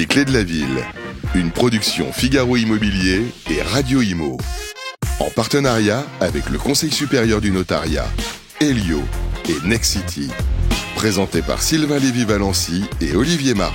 Les Clés de la Ville, une production Figaro Immobilier et Radio Imo. En partenariat avec le Conseil supérieur du notariat, Elio et Nexity. Présenté par Sylvain Lévy-Valency et Olivier Marin.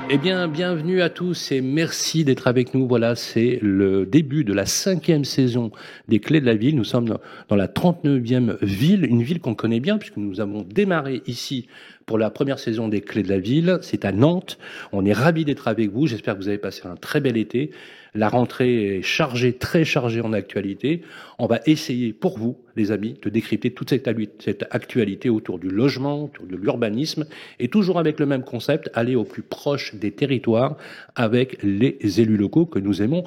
Eh bien, bienvenue à tous et merci d'être avec nous. Voilà, c'est le début de la 5e saison des Clés de la Ville. Nous sommes dans la 39e ville, une ville qu'on connaît bien puisque nous avons démarré ici pour la première saison des Clés de la Ville. C'est à Nantes. On est ravis d'être avec vous. J'espère que vous avez passé un très bel été. La rentrée est chargée, très chargée en actualité. On va essayer pour vous, les amis, de décrypter toute cette actualité autour du logement, autour de l'urbanisme, et toujours avec le même concept, aller au plus proche des territoires avec les élus locaux que nous aimons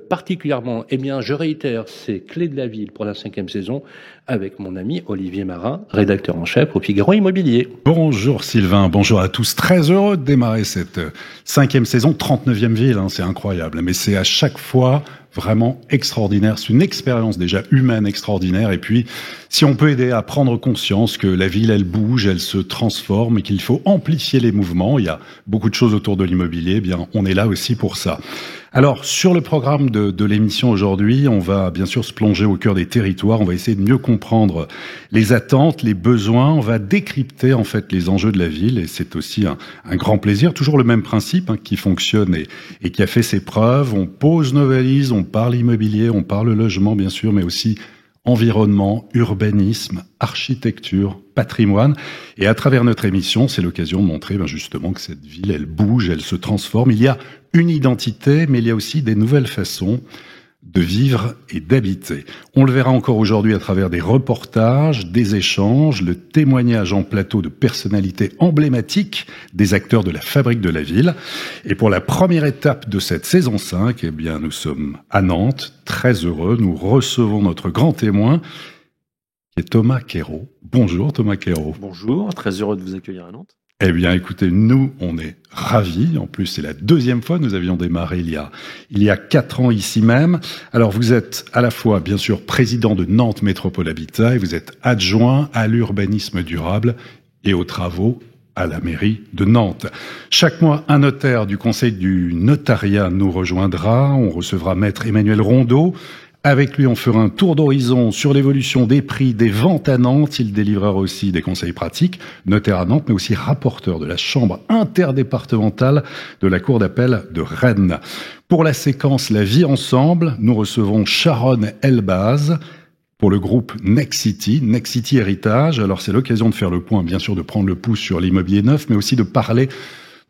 particulièrement. Eh bien, je réitère, c'est Clés de la Ville pour la 5e saison avec mon ami Olivier Marin, rédacteur en chef au Figaro Immobilier. Bonjour Sylvain, bonjour à tous. Très heureux de démarrer cette 5e saison, 39e ville, c'est incroyable. Mais c'est à chaque fois vraiment extraordinaire. C'est une expérience déjà humaine extraordinaire. Et puis, si on peut aider à prendre conscience que la ville, elle bouge, elle se transforme et qu'il faut amplifier les mouvements, il y a beaucoup de choses autour de l'immobilier, eh bien, on est là aussi pour ça. Alors, sur le programme de l'émission aujourd'hui, on va bien sûr se plonger au cœur des territoires. On va essayer de mieux comprendre les attentes, les besoins. On va décrypter en fait les enjeux de la ville et c'est aussi un grand plaisir. Toujours le même principe qui fonctionne et qui a fait ses preuves. On pose nos valises, on parle immobilier, on parle logement bien sûr, mais aussi environnement, urbanisme, architecture, patrimoine. Et à travers notre émission, c'est l'occasion de montrer justement que cette ville, elle bouge, elle se transforme. Il y a une identité, mais il y a aussi des nouvelles façons de vivre et d'habiter. On le verra encore aujourd'hui à travers des reportages, des échanges, le témoignage en plateau de personnalités emblématiques des acteurs de la fabrique de la ville. Et pour la première étape de cette saison 5, eh bien, nous sommes à Nantes, très heureux. Nous recevons notre grand témoin, qui est Thomas Quérault. Bonjour Thomas Quérault. Bonjour, très heureux de vous accueillir à Nantes. Eh bien, écoutez, nous, on est ravis. En plus, c'est la 2e fois. Nous avions démarré il y a 4 ans ici même. Alors, vous êtes à la fois, bien sûr, président de Nantes Métropole Habitat et vous êtes adjoint à l'urbanisme durable et aux travaux à la mairie de Nantes. Chaque mois, un notaire du Conseil du notariat nous rejoindra. On recevra Maître Emmanuel Rondeau. Avec lui, on fera un tour d'horizon sur l'évolution des prix des ventes à Nantes. Il délivrera aussi des conseils pratiques, notaire à Nantes, mais aussi rapporteur de la chambre interdépartementale de la Cour d'appel de Rennes. Pour la séquence La vie ensemble, nous recevons Sharon Elbaz pour le groupe Nexity Héritage. Alors c'est l'occasion de faire le point, bien sûr, de prendre le pouls sur l'immobilier neuf, mais aussi de parler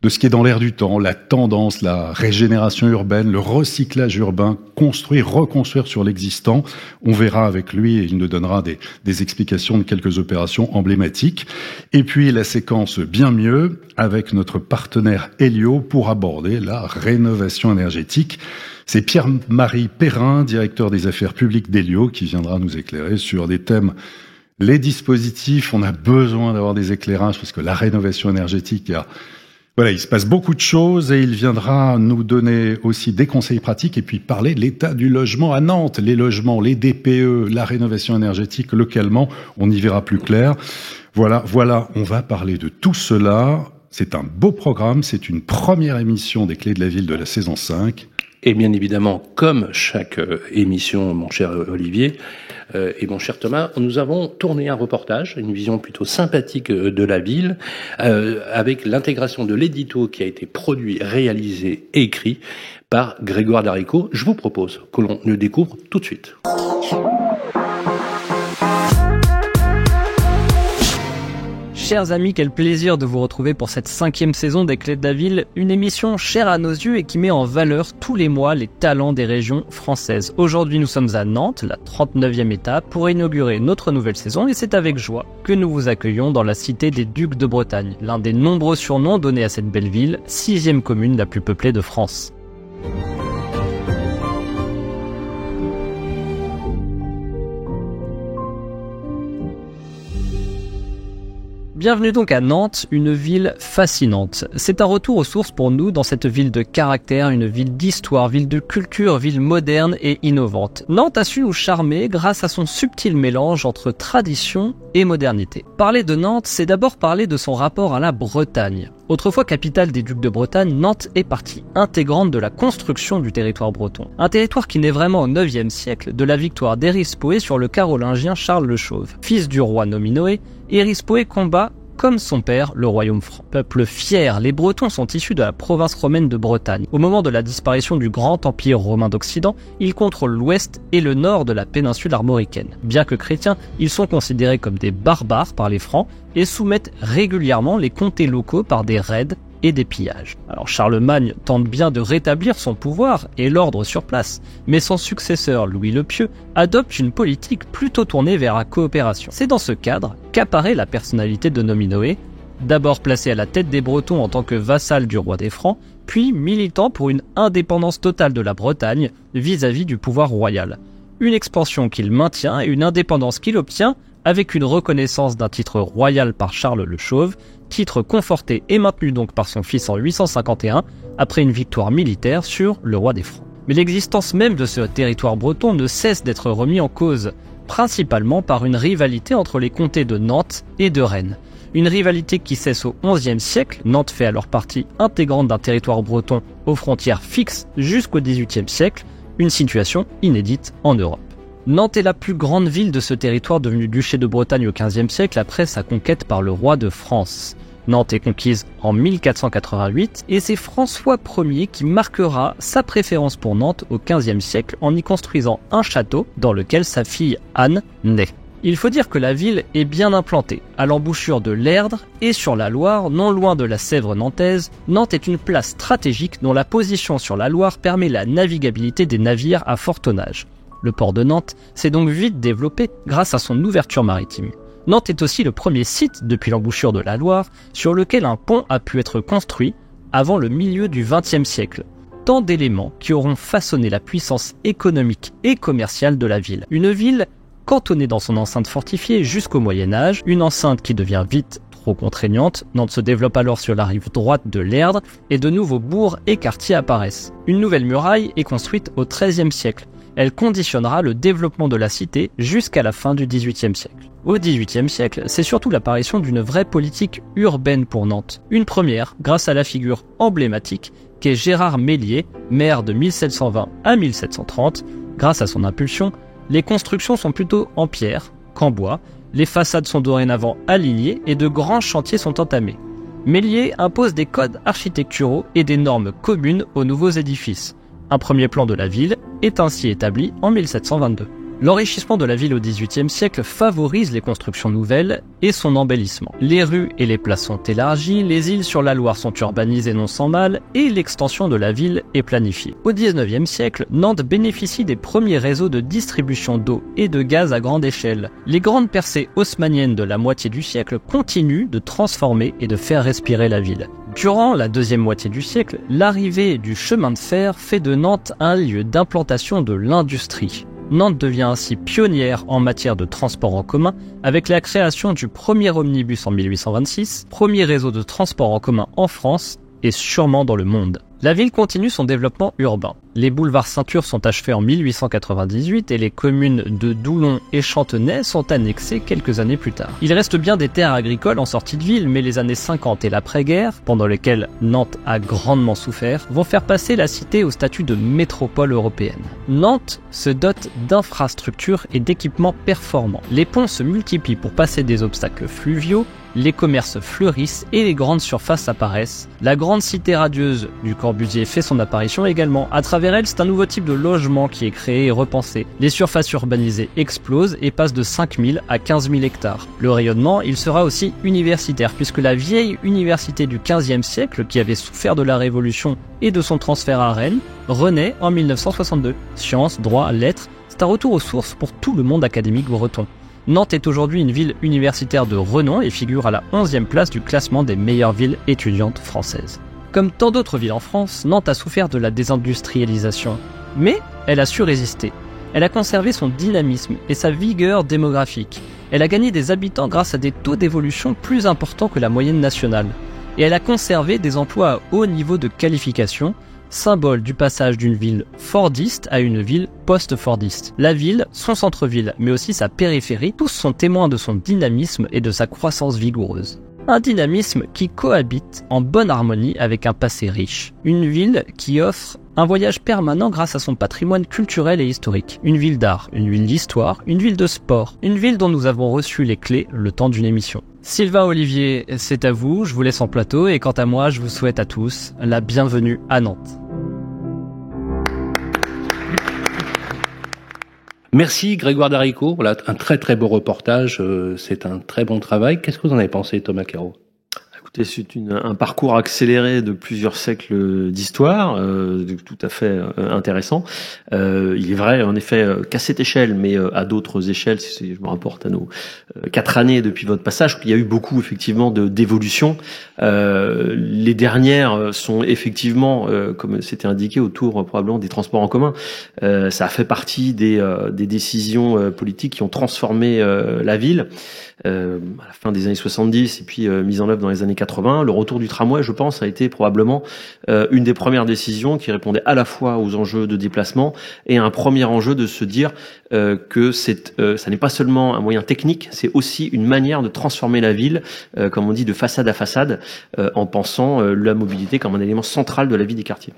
de ce qui est dans l'air du temps, la tendance, la régénération urbaine, le recyclage urbain, construire, reconstruire sur l'existant. On verra avec lui et il nous donnera des explications de quelques opérations emblématiques. Et puis la séquence bien mieux avec notre partenaire Elio pour aborder la rénovation énergétique. C'est Pierre-Marie Perrin, directeur des affaires publiques d'Elio, qui viendra nous éclairer sur des thèmes. Les dispositifs, on a besoin d'avoir des éclairages parce que la rénovation énergétique, il se passe beaucoup de choses et il viendra nous donner aussi des conseils pratiques et puis parler de l'état du logement à Nantes. Les logements, les DPE, la rénovation énergétique localement, on y verra plus clair. Voilà, on va parler de tout cela. C'est un beau programme, c'est une première émission des Clés de la Ville de la saison 5. Et bien évidemment, comme chaque émission, mon cher Olivier et mon cher Thomas, nous avons tourné un reportage, une vision plutôt sympathique de la ville, avec l'intégration de l'édito qui a été produit, réalisé et écrit par Grégoire Darico. Je vous propose que l'on le découvre tout de suite. Chers amis, quel plaisir de vous retrouver pour cette 5e saison des Clés de la Ville, une émission chère à nos yeux et qui met en valeur tous les mois les talents des régions françaises. Aujourd'hui, nous sommes à Nantes, la 39e étape, pour inaugurer notre nouvelle saison et c'est avec joie que nous vous accueillons dans la cité des Ducs de Bretagne, l'un des nombreux surnoms donnés à cette belle ville, 6e commune la plus peuplée de France. Bienvenue donc à Nantes, une ville fascinante. C'est un retour aux sources pour nous dans cette ville de caractère, une ville d'histoire, ville de culture, ville moderne et innovante. Nantes a su nous charmer grâce à son subtil mélange entre tradition et modernité. Parler de Nantes, c'est d'abord parler de son rapport à la Bretagne. Autrefois capitale des ducs de Bretagne, Nantes est partie intégrante de la construction du territoire breton. Un territoire qui naît vraiment au IXe siècle de la victoire d'Erispoé sur le carolingien Charles le Chauve. Fils du roi Nominoé, Erispoé combat comme son père, le royaume franc. Peuple fier, les Bretons sont issus de la province romaine de Bretagne. Au moment de la disparition du grand empire romain d'Occident, ils contrôlent l'ouest et le nord de la péninsule armoricaine. Bien que chrétiens, ils sont considérés comme des barbares par les Francs et soumettent régulièrement les comtés locaux par des raids et des pillages. Alors Charlemagne tente bien de rétablir son pouvoir et l'ordre sur place, mais son successeur Louis le Pieux adopte une politique plutôt tournée vers la coopération. C'est dans ce cadre qu'apparaît la personnalité de Nominoé, d'abord placé à la tête des Bretons en tant que vassal du roi des Francs, puis militant pour une indépendance totale de la Bretagne vis-à-vis du pouvoir royal. Une expansion qu'il maintient et une indépendance qu'il obtient avec une reconnaissance d'un titre royal par Charles le Chauve, titre conforté et maintenu donc par son fils en 851, après une victoire militaire sur le roi des Francs. Mais l'existence même de ce territoire breton ne cesse d'être remis en cause, principalement par une rivalité entre les comtés de Nantes et de Rennes. Une rivalité qui cesse au XIe siècle, Nantes fait alors partie intégrante d'un territoire breton aux frontières fixes jusqu'au XVIIIe siècle, une situation inédite en Europe. Nantes est la plus grande ville de ce territoire devenu duché de Bretagne au XVe siècle après sa conquête par le roi de France. Nantes est conquise en 1488 et c'est François Ier qui marquera sa préférence pour Nantes au XVe siècle en y construisant un château dans lequel sa fille Anne naît. Il faut dire que la ville est bien implantée, à l'embouchure de l'Erdre et sur la Loire, non loin de la Sèvre nantaise. Nantes est une place stratégique dont la position sur la Loire permet la navigabilité des navires à fort tonnage. Le port de Nantes s'est donc vite développé grâce à son ouverture maritime. Nantes est aussi le premier site, depuis l'embouchure de la Loire, sur lequel un pont a pu être construit avant le milieu du XXe siècle. Tant d'éléments qui auront façonné la puissance économique et commerciale de la ville. Une ville cantonnée dans son enceinte fortifiée jusqu'au Moyen-Âge, une enceinte qui devient vite trop contraignante. Nantes se développe alors sur la rive droite de l'Erdre et de nouveaux bourgs et quartiers apparaissent. Une nouvelle muraille est construite au XIIIe siècle. Elle conditionnera le développement de la cité jusqu'à la fin du XVIIIe siècle. Au XVIIIe siècle, c'est surtout l'apparition d'une vraie politique urbaine pour Nantes. Une première, grâce à la figure emblématique qu'est Gérard Mélier, maire de 1720 à 1730. Grâce à son impulsion, les constructions sont plutôt en pierre qu'en bois, les façades sont dorénavant alignées et de grands chantiers sont entamés. Mélier impose des codes architecturaux et des normes communes aux nouveaux édifices. Un premier plan de la ville est ainsi établi en 1722. L'enrichissement de la ville au XVIIIe siècle favorise les constructions nouvelles et son embellissement. Les rues et les places sont élargies, les îles sur la Loire sont urbanisées non sans mal et l'extension de la ville est planifiée. Au XIXe siècle, Nantes bénéficie des premiers réseaux de distribution d'eau et de gaz à grande échelle. Les grandes percées haussmanniennes de la moitié du siècle continuent de transformer et de faire respirer la ville. Durant la deuxième moitié du siècle, l'arrivée du chemin de fer fait de Nantes un lieu d'implantation de l'industrie. Nantes devient ainsi pionnière en matière de transport en commun avec la création du premier omnibus en 1826, premier réseau de transport en commun en France et sûrement dans le monde. La ville continue son développement urbain. Les boulevards Ceinture sont achevés en 1898 et les communes de Doulon et Chantenay sont annexées quelques années plus tard. Il reste bien des terres agricoles en sortie de ville, mais les années 50 et l'après-guerre, pendant lesquelles Nantes a grandement souffert, vont faire passer la cité au statut de métropole européenne. Nantes se dote d'infrastructures et d'équipements performants. Les ponts se multiplient pour passer des obstacles fluviaux, les commerces fleurissent et les grandes surfaces apparaissent. La grande cité radieuse du Corbusier fait son apparition également. À travers elle, c'est un nouveau type de logement qui est créé et repensé. Les surfaces urbanisées explosent et passent de 5000 à 15 000 hectares. Le rayonnement, il sera aussi universitaire, puisque la vieille université du XVe siècle, qui avait souffert de la Révolution et de son transfert à Rennes, renaît en 1962. Sciences, droit, lettres, c'est un retour aux sources pour tout le monde académique breton. Nantes est aujourd'hui une ville universitaire de renom et figure à la 11e place du classement des meilleures villes étudiantes françaises. Comme tant d'autres villes en France, Nantes a souffert de la désindustrialisation, mais elle a su résister. Elle a conservé son dynamisme et sa vigueur démographique. Elle a gagné des habitants grâce à des taux d'évolution plus importants que la moyenne nationale. Et elle a conservé des emplois à haut niveau de qualification, symbole du passage d'une ville fordiste à une ville post-fordiste. La ville, son centre-ville, mais aussi sa périphérie, tous sont témoins de son dynamisme et de sa croissance vigoureuse. Un dynamisme qui cohabite en bonne harmonie avec un passé riche. Une ville qui offre un voyage permanent grâce à son patrimoine culturel et historique. Une ville d'art, une ville d'histoire, une ville de sport. Une ville dont nous avons reçu les clés le temps d'une émission. Sylvain, Olivier, c'est à vous, je vous laisse en plateau et quant à moi, je vous souhaite à tous la bienvenue à Nantes. Merci Grégoire Darico, voilà un très très beau reportage, c'est un très bon travail. Qu'est-ce que vous en avez pensé, Thomas Caro ? Écoutez, c'est un parcours accéléré de plusieurs siècles d'histoire, tout à fait intéressant. Il est vrai, en effet, qu'à cette échelle, mais à d'autres échelles, si je me rapporte à nos 4 années depuis votre passage, il y a eu beaucoup effectivement d'évolutions. Les dernières sont effectivement, comme c'était indiqué, autour probablement des transports en commun. Ça a fait partie des décisions politiques qui ont transformé la ville. À la fin des années 70 et puis mise en œuvre dans les années 80, le retour du tramway, je pense, a été probablement une des premières décisions qui répondait à la fois aux enjeux de déplacement et à un premier enjeu de se dire que ça n'est pas seulement un moyen technique, c'est aussi une manière de transformer la ville, comme on dit, de façade à façade, en pensant la mobilité comme un élément central de la vie des quartiers.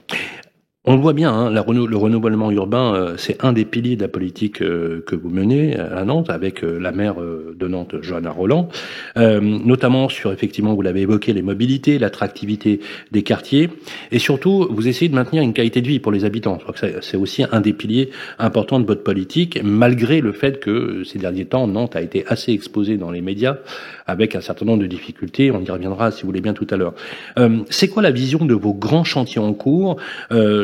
On le voit bien, hein, le renouvellement urbain, c'est un des piliers de la politique que vous menez à Nantes avec la maire de Nantes, Johanna Rolland, notamment sur, effectivement, vous l'avez évoqué, les mobilités, l'attractivité des quartiers, et surtout, vous essayez de maintenir une qualité de vie pour les habitants. Je crois que c'est aussi un des piliers importants de votre politique, malgré le fait que ces derniers temps, Nantes a été assez exposée dans les médias avec un certain nombre de difficultés. On y reviendra, si vous voulez bien, tout à l'heure. C'est quoi la vision de vos grands chantiers en cours ?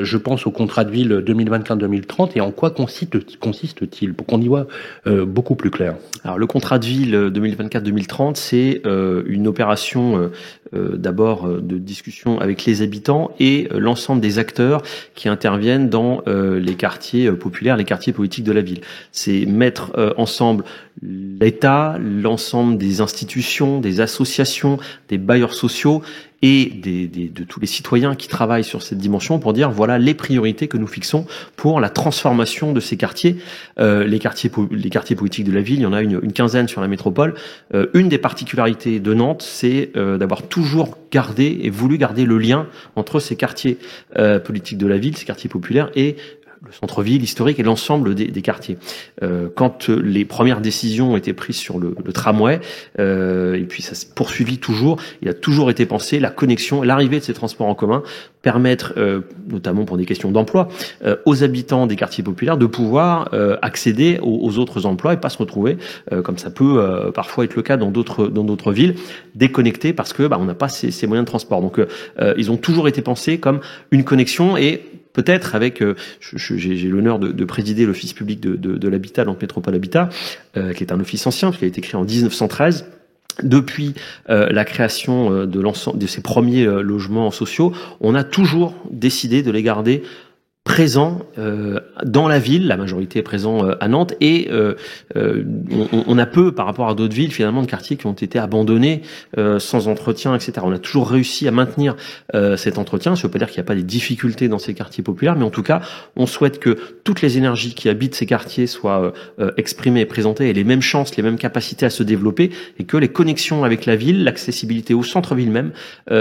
Je pense au contrat de ville 2024-2030 et en quoi consiste-t-il pour qu'on y voit beaucoup plus clair. Alors le contrat de ville 2024-2030, c'est une opération d'abord de discussion avec les habitants et l'ensemble des acteurs qui interviennent dans les quartiers populaires, les quartiers politiques de la ville. C'est mettre ensemble l'État, l'ensemble des institutions, des associations, des bailleurs sociaux et de tous les citoyens qui travaillent sur cette dimension pour dire voilà les priorités que nous fixons pour la transformation de ces quartiers. Les quartiers politiques de la ville, il y en a une quinzaine sur la métropole. Une des particularités de Nantes, c'est d'avoir toujours gardé et voulu garder le lien entre ces quartiers politiques de la ville, ces quartiers populaires et le centre-ville historique et l'ensemble des quartiers. Quand les premières décisions ont été prises sur le tramway, et puis ça se poursuivit toujours, il a toujours été pensé la connexion, l'arrivée de ces transports en commun, permettre, notamment pour des questions d'emploi, aux habitants des quartiers populaires de pouvoir accéder aux autres emplois et pas se retrouver, comme ça peut parfois être le cas dans d'autres villes, déconnectés parce que on n'a pas ces moyens de transport. Donc ils ont toujours été pensés comme une connexion et peut-être avec, j'ai l'honneur de présider l'office public de l'habitat, Nantes Métropole Habitat, qui est un office ancien, qui a été créé en 1913. Depuis la création de ces premiers logements sociaux, on a toujours décidé de les garder présents dans la ville, la majorité est présent à Nantes, et on a peu, par rapport à d'autres villes, finalement, de quartiers qui ont été abandonnés sans entretien, etc. On a toujours réussi à maintenir cet entretien. Ça ne veut pas dire qu'il n'y a pas des difficultés dans ces quartiers populaires, mais en tout cas, on souhaite que toutes les énergies qui habitent ces quartiers soient exprimées et présentées, et les mêmes chances, les mêmes capacités à se développer, et que les connexions avec la ville, l'accessibilité au centre-ville même,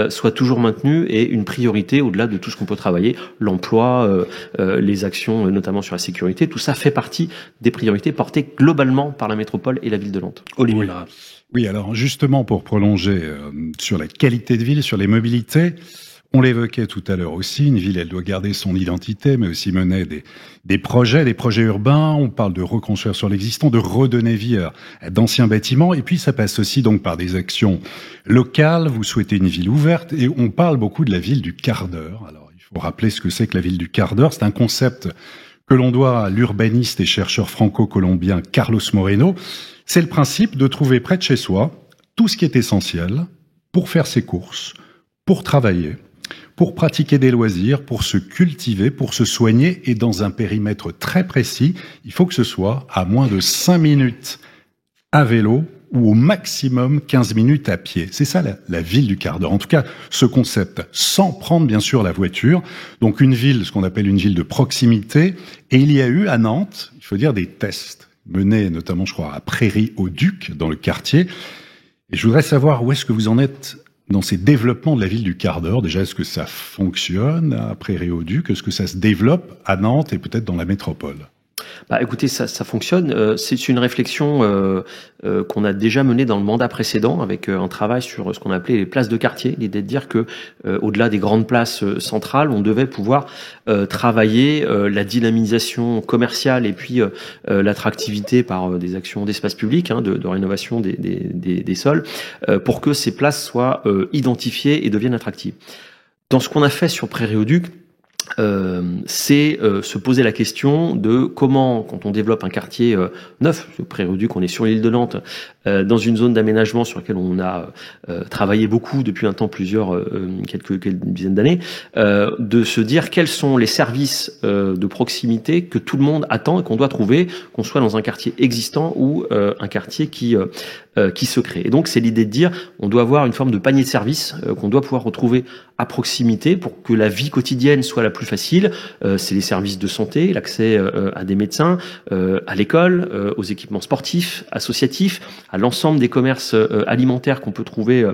soient toujours maintenues, et une priorité au-delà de tout ce qu'on peut travailler, l'emploi, les actions notamment sur la sécurité, tout ça fait partie des priorités portées globalement par la métropole et la ville de Nantes. Olivier. Oui, alors justement pour prolonger sur la qualité de ville, sur les mobilités, on l'évoquait tout à l'heure aussi, une ville elle doit garder son identité mais aussi mener des projets urbains, on parle de reconstruire sur l'existant, de redonner vie à d'anciens bâtiments et puis ça passe aussi donc par des actions locales, vous souhaitez une ville ouverte et on parle beaucoup de la ville du quart d'heure. Alors il faut rappeler ce que c'est que la ville du quart d'heure. C'est un concept que l'on doit à l'urbaniste et chercheur franco-colombien Carlos Moreno. C'est le principe de trouver près de chez soi tout ce qui est essentiel pour faire ses courses, pour travailler, pour pratiquer des loisirs, pour se cultiver, pour se soigner et dans un périmètre très précis. Il faut que ce soit à moins de 5 minutes à vélo ou au maximum 15 minutes à pied. C'est ça la ville du quart d'heure. En tout cas, ce concept, sans prendre bien sûr la voiture. Donc une ville, ce qu'on appelle une ville de proximité. Et il y a eu à Nantes, il faut dire, des tests menés notamment, je crois, à Prairie-au-Duc, dans le quartier. Et je voudrais savoir où est-ce que vous en êtes dans ces développements de la ville du quart d'heure. Déjà, est-ce que ça fonctionne à Prairie-au-Duc? Est-ce que ça se développe à Nantes et peut-être dans la métropole? Bah, écoutez, ça fonctionne. C'est une réflexion qu'on a déjà menée dans le mandat précédent avec un travail sur ce qu'on appelait les places de quartier. L'idée de dire que au-delà des grandes places centrales, on devait pouvoir travailler la dynamisation commerciale et puis l'attractivité par des actions d'espace public, de rénovation des sols, pour que ces places soient identifiées et deviennent attractives. Dans ce qu'on a fait sur Prairie-au-Duc, c'est se poser la question de comment, quand on développe un quartier neuf, Prairie-au-Duc, on est sur l'île de Nantes, dans une zone d'aménagement sur laquelle on a travaillé beaucoup depuis un temps, quelques dizaines d'années, de se dire quels sont les services de proximité que tout le monde attend et qu'on doit trouver, qu'on soit dans un quartier existant ou un quartier qui se crée. Et donc c'est l'idée de dire on doit avoir une forme de panier de services qu'on doit pouvoir retrouver à proximité pour que la vie quotidienne soit la plus facile. C'est les services de santé, l'accès à des médecins, à l'école, aux équipements sportifs, associatifs, à l'ensemble des commerces alimentaires qu'on peut trouver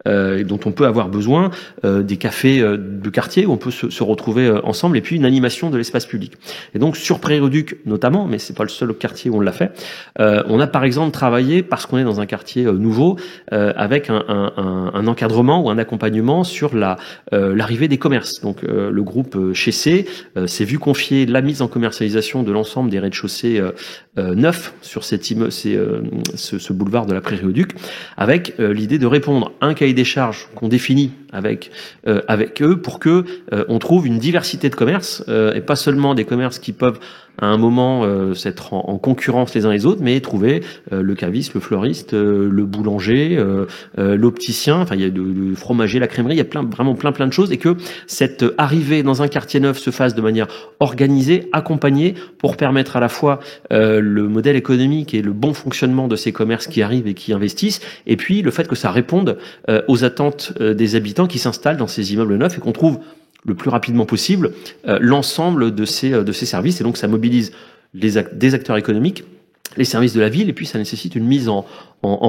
et dont on peut avoir besoin, des cafés de quartier où on peut se retrouver ensemble, et puis une animation de l'espace public. Et donc sur Prairie-au-Duc notamment, mais c'est pas le seul quartier où on l'a fait, on a par exemple travaillé, parce qu'on est dans un quartier nouveau, avec un encadrement ou un accompagnement sur l'arrivée des commerces. Donc le groupe Chessé s'est vu confier la mise en commercialisation de l'ensemble des rez-de-chaussée neufs sur ce boulevard de la Prairie-au-Duc, avec l'idée de répondre à un cahier des charges qu'on définit avec eux pour que on trouve une diversité de commerces et pas seulement des commerces qui peuvent à un moment s'être en concurrence les uns les autres, mais trouver le caviste, le fleuriste, le boulanger, l'opticien, enfin il y a le fromager, la crèmerie, il y a vraiment plein de choses, et que cette arrivée dans un quartier neuf se fasse de manière organisée, accompagnée, pour permettre à la fois le modèle économique et le bon fonctionnement de ces commerces qui arrivent et qui investissent, et puis le fait que ça réponde aux attentes des habitants qui s'installent dans ces immeubles neufs et qu'on trouve le plus rapidement possible l'ensemble de ces services. Et donc ça mobilise des acteurs économiques, les services de la ville, et puis ça nécessite une mise en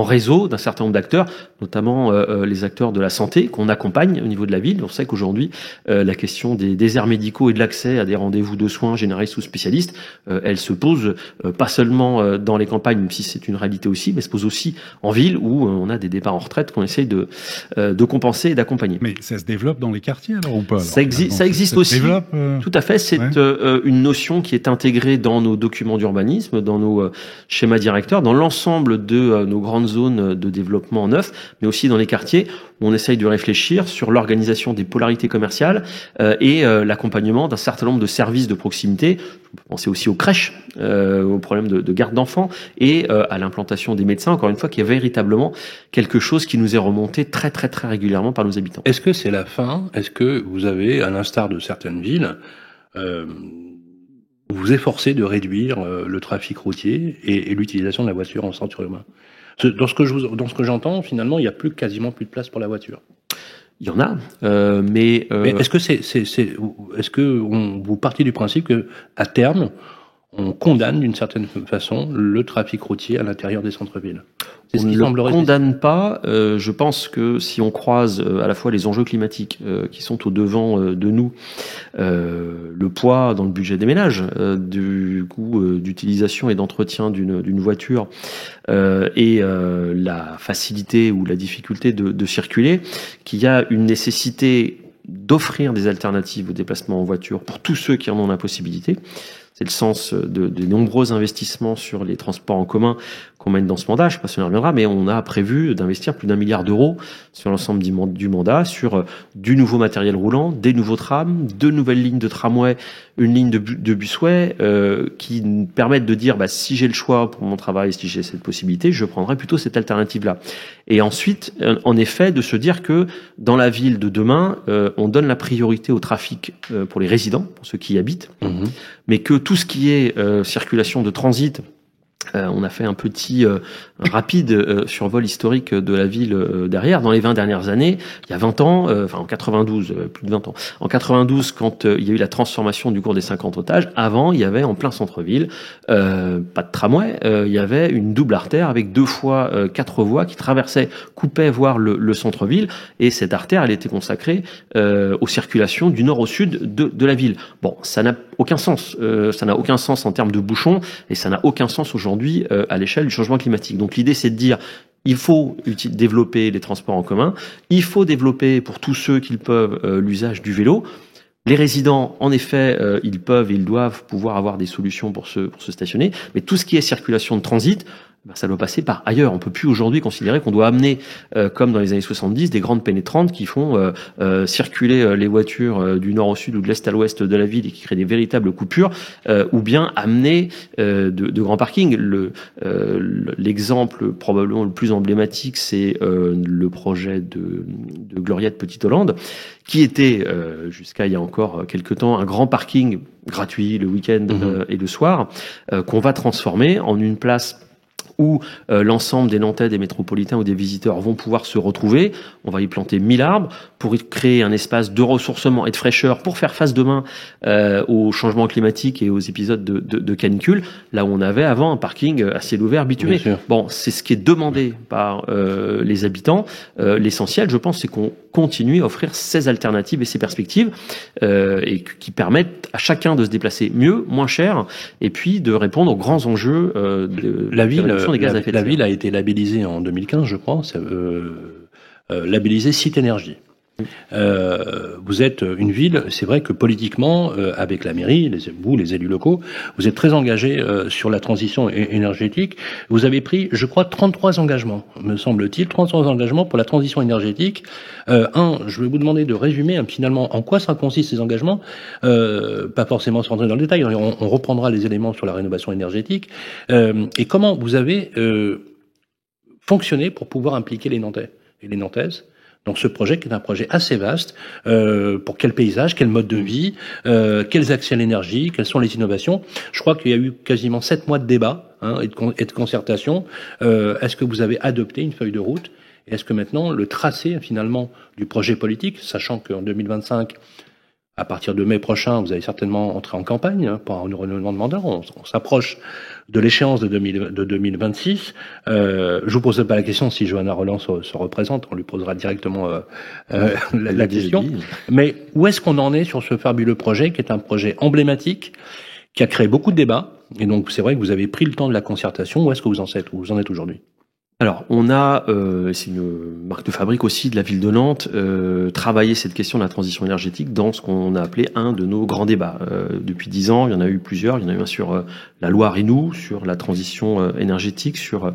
réseau d'un certain nombre d'acteurs, notamment les acteurs de la santé qu'on accompagne au niveau de la ville. On sait qu'aujourd'hui, la question des déserts médicaux et de l'accès à des rendez-vous de soins généralistes ou spécialistes, elle se pose pas seulement dans les campagnes, même si c'est une réalité aussi, mais se pose aussi en ville où on a des départs en retraite qu'on essaye de compenser et d'accompagner. Mais ça se développe dans les quartiers alors ou pas? Ça existe aussi. Tout à fait. C'est une notion qui est intégrée dans nos documents d'urbanisme, dans nos schémas directeurs, dans l'ensemble de nos grandes zones de développement neuf, mais aussi dans les quartiers où on essaye de réfléchir sur l'organisation des polarités commerciales et l'accompagnement d'un certain nombre de services de proximité. On peut penser aussi aux crèches, aux problèmes de garde d'enfants et à l'implantation des médecins, encore une fois, qui est véritablement quelque chose qui nous est remonté très régulièrement par nos habitants. Est-ce que c'est la fin? Est-ce que vous avez, à l'instar de certaines villes, vous efforcez de réduire le trafic routier et l'utilisation de la voiture en centre urbain? Dans ce que j'entends, finalement, il n'y a quasiment plus de place pour la voiture. Il y en a, mais est-ce que vous partez du principe que à terme, on condamne d'une certaine façon le trafic routier à l'intérieur des centres-villes? On ne le condamne pas. Je pense que si on croise à la fois les enjeux climatiques qui sont au devant de nous, le poids dans le budget des ménages, du coût d'utilisation et d'entretien d'une voiture, et la facilité ou la difficulté de circuler, qu'il y a une nécessité d'offrir des alternatives au déplacement en voiture pour tous ceux qui en ont la possibilité. C'est le sens des nombreux investissements sur les transports en commun qu'on mène dans ce mandat. Je ne sais pas si on y reviendra, mais on a prévu d'investir plus d'1 milliard d'euros sur l'ensemble du mandat, sur du nouveau matériel roulant, des nouveaux trams, 2 nouvelles lignes de tramway, une ligne de busway, qui nous permettent de dire, si j'ai le choix pour mon travail, si j'ai cette possibilité, je prendrai plutôt cette alternative-là. Et ensuite, en effet, de se dire que dans la ville de demain, on donne la priorité au trafic pour les résidents, pour ceux qui y habitent, mais que tout ce qui est circulation de transit On a fait un petit rapide survol historique de la ville derrière. Dans les 20 dernières années, il y a 20 ans, en 92, plus de 20 ans. En 92, quand il y a eu la transformation du cours des 50 otages, avant, il y avait en plein centre-ville, pas de tramway, il y avait une double artère avec 2 fois 4 voies qui traversaient, coupaient, voire le centre-ville. Et cette artère, elle était consacrée aux circulations du nord au sud de la ville. Bon, ça n'a aucun sens. Ça n'a aucun sens en termes de bouchons et ça n'a aucun sens aujourd'hui à l'échelle du changement climatique. Donc l'idée, c'est de dire il faut développer les transports en commun, il faut développer pour tous ceux qui le peuvent l'usage du vélo. Les résidents, en effet, ils peuvent et ils doivent pouvoir avoir des solutions pour se stationner, mais tout ce qui est circulation de transit, ça doit passer par ailleurs. On peut plus aujourd'hui considérer qu'on doit amener, comme dans les années 70, des grandes pénétrantes qui font circuler les voitures du nord au sud ou de l'est à l'ouest de la ville et qui créent des véritables coupures, ou bien amener de grands parkings. L'exemple probablement le plus emblématique, c'est le projet de Gloriette Petite-Hollande, qui était, jusqu'à il y a encore quelques temps, un grand parking gratuit le week-end et le soir, qu'on va transformer en une place où l'ensemble des Nantais, des métropolitains ou des visiteurs vont pouvoir se retrouver. On va y planter 1000 arbres pour y créer un espace de ressourcement et de fraîcheur pour faire face demain au changement climatique et aux épisodes de canicule, là où on avait avant un parking à ciel ouvert bitumé. Bon, c'est ce qui est demandé par les habitants. L'essentiel, je pense, c'est qu'on continue à offrir ces alternatives et ces perspectives et qui permettent à chacun de se déplacer mieux, moins cher, et puis de répondre aux grands enjeux de la ville. La ville a été labellisée en 2015, je crois, labellisée site énergie. Vous êtes une ville, c'est vrai que politiquement, avec la mairie, les élus locaux, vous êtes très engagés sur la transition énergétique. Vous avez pris, je crois, 33 engagements, me semble-t-il, 33 engagements pour la transition énergétique. Je vais vous demander de résumer finalement en quoi ça consiste ces engagements, pas forcément sans rentrer dans le détail, on reprendra les éléments sur la rénovation énergétique, et comment vous avez fonctionné pour pouvoir impliquer les Nantais et les Nantaises dans ce projet qui est un projet assez vaste. Pour quel paysage, quel mode de vie, quels accès à l'énergie, quelles sont les innovations. Je crois qu'il y a eu quasiment 7 mois de débat et de concertation. Est-ce que vous avez adopté une feuille de route? Et est-ce que maintenant le tracé finalement du projet politique, sachant qu'en 2025, à partir de mai prochain, vous allez certainement entrer en campagne pour un renouvellement de mandat. On s'approche de l'échéance de 2026. Je vous pose pas la question si Johanna Roland se représente. On lui posera directement la question. Mais où est-ce qu'on en est sur ce fabuleux projet qui est un projet emblématique, qui a créé beaucoup de débats. Et donc c'est vrai que vous avez pris le temps de la concertation. Où est-ce que vous en êtes aujourd'hui? Alors, on a, c'est une marque de fabrique aussi de la ville de Nantes, travaillé cette question de la transition énergétique dans ce qu'on a appelé un de nos grands débats. Depuis 10 ans, il y en a eu plusieurs. Il y en a eu un sur la Loire et nous, sur la transition énergétique, sur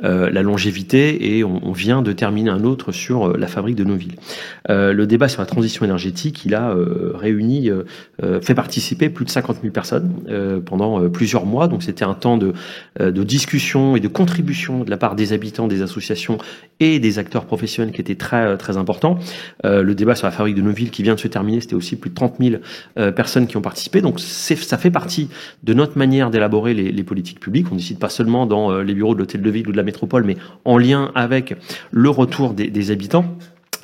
la longévité, et on vient de terminer un autre sur la fabrique de nos villes. Le débat sur la transition énergétique, il a réuni, fait participer plus de 50 000 personnes pendant plusieurs mois. Donc, c'était un temps de discussion et de contribution de la part des habitants, des associations et des acteurs professionnels qui étaient très très importants. Le débat sur la fabrique de nos villes qui vient de se terminer, c'était aussi plus de 30 000 personnes qui ont participé. Donc ça fait partie de notre manière d'élaborer les politiques publiques. On ne décide pas seulement dans les bureaux de l'hôtel de ville ou de la métropole, mais en lien avec le retour des habitants.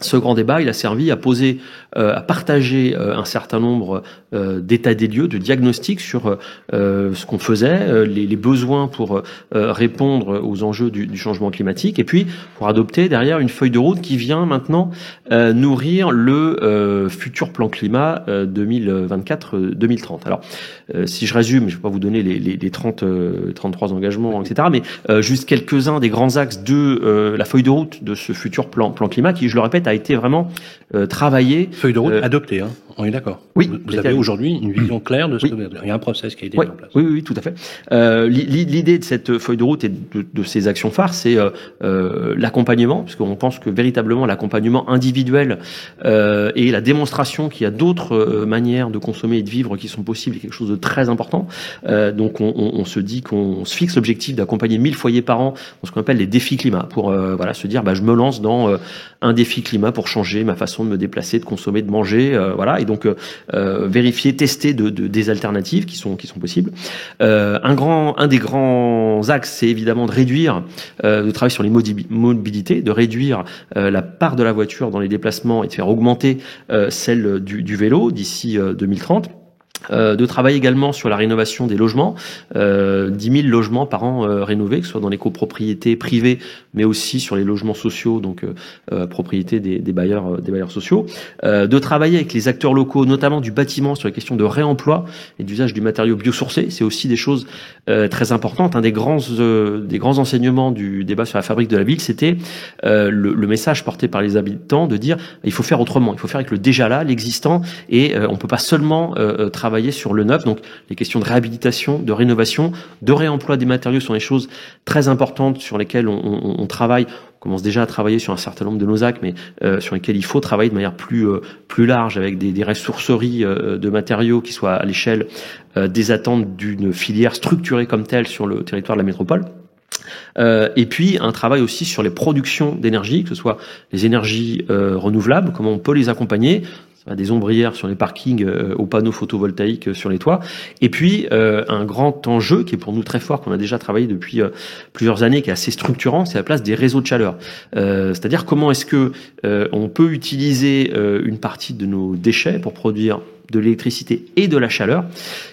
Ce grand débat, il a servi à poser, à partager un certain nombre d'états des lieux, de diagnostics sur ce qu'on faisait, les besoins pour répondre aux enjeux du changement climatique, et puis pour adopter derrière une feuille de route qui vient maintenant nourrir le futur plan climat 2024-2030. Alors, si je résume, je ne vais pas vous donner les 33 engagements, etc., mais juste quelques-uns des grands axes de la feuille de route de ce futur plan climat qui, je le répète, a été vraiment travaillé. Feuille de route adoptée, hein. On est d'accord. Oui. Vous avez aujourd'hui une vision claire de ce que il y a un process qui a été mis en place. Oui, tout à fait. L'idée de cette feuille de route et de ces actions phares, c'est l'accompagnement, parce qu'on pense que véritablement l'accompagnement individuel et la démonstration qu'il y a d'autres manières de consommer et de vivre qui sont possibles est quelque chose de très important. Donc on se dit qu'on se fixe l'objectif d'accompagner 1000 foyers par an dans ce qu'on appelle les défis climat, pour se dire je me lance dans un défi climat pour changer ma façon de me déplacer, de consommer, de manger, et donc vérifier, tester des alternatives qui sont possibles. Un des grands axes, c'est évidemment de réduire, de travailler sur les mobilités, de réduire la part de la voiture dans les déplacements et de faire augmenter celle du vélo d'ici 2030. De travailler également sur la rénovation des logements, 10 000 logements par an rénovés, que ce soit dans les copropriétés privées, mais aussi sur les logements sociaux, donc propriété des bailleurs sociaux. De travailler avec les acteurs locaux, notamment du bâtiment, sur les questions de réemploi et d'usage du matériau biosourcé. C'est aussi des choses très importantes. Un des grands enseignements du débat sur la fabrique de la ville, c'était le message porté par les habitants de dire il faut faire autrement, il faut faire avec le déjà là, l'existant, et on peut pas seulement travailler sur le neuf. Donc les questions de réhabilitation, de rénovation, de réemploi des matériaux sont des choses très importantes sur lesquelles on travaille. On commence déjà à travailler sur un certain nombre de nos actes, mais sur lesquels il faut travailler de manière plus large, avec des ressourceries de matériaux qui soient à l'échelle des attentes d'une filière structurée comme telle sur le territoire de la métropole. Et puis un travail aussi sur les productions d'énergie, que ce soit les énergies renouvelables, comment on peut les accompagner, des ombrières sur les parkings, aux panneaux photovoltaïques sur les toits. Et puis un grand enjeu qui est pour nous très fort, qu'on a déjà travaillé depuis plusieurs années, qui est assez structurant, c'est la place des réseaux de chaleur. C'est-à-dire comment est-ce que on peut utiliser une partie de nos déchets pour produire de l'électricité et de la chaleur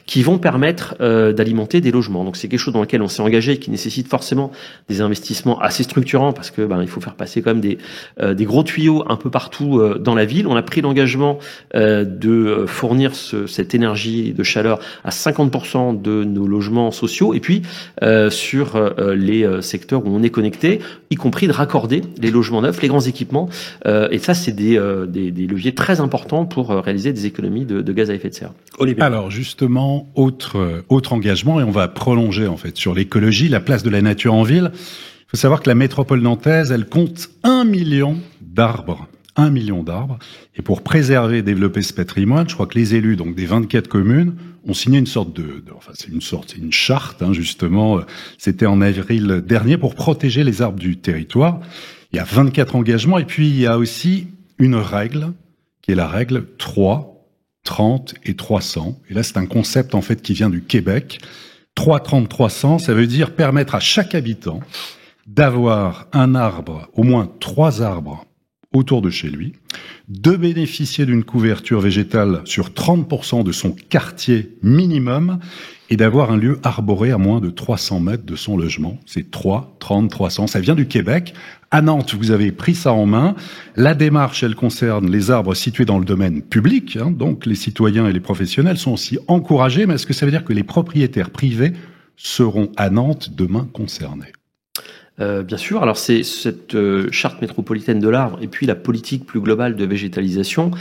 qui vont permettre d'alimenter des logements. Donc c'est quelque chose dans lequel on s'est engagé, qui nécessite forcément des investissements assez structurants, parce que il faut faire passer quand même des gros tuyaux un peu partout dans la ville. On a pris l'engagement de fournir cette énergie de chaleur à 50% de nos logements sociaux, et puis sur les secteurs où on est connecté, y compris de raccorder les logements neufs, les grands équipements, et ça c'est des leviers très importants pour réaliser des économies de gaz à effet de serre. Olivier. Alors justement, autre engagement, et on va prolonger en fait sur l'écologie, la place de la nature en ville. Il faut savoir que la métropole nantaise, elle compte 1 million d'arbres. 1 million d'arbres. Et pour préserver et développer ce patrimoine, je crois que les élus donc des 24 communes ont signé c'est une charte, justement. C'était en avril dernier pour protéger les arbres du territoire. Il y a 24 engagements, et puis il y a aussi une règle qui est la règle 3, 30 et 300. Et là, c'est un concept en fait qui vient du Québec. 3, 30, 300, ça veut dire permettre à chaque habitant d'avoir un arbre, au moins 3 arbres autour de chez lui, de bénéficier d'une couverture végétale sur 30% de son quartier minimum et d'avoir un lieu arboré à moins de 300 mètres de son logement. C'est 3, 30, 300. Ça vient du Québec. À Nantes, vous avez pris ça en main. La démarche, elle concerne les arbres situés dans le domaine public. Donc, les citoyens et les professionnels sont aussi encouragés. Mais est-ce que ça veut dire que les propriétaires privés seront à Nantes demain concernés ? Bien sûr. Alors c'est cette charte métropolitaine de l'arbre et puis la politique plus globale de végétalisation.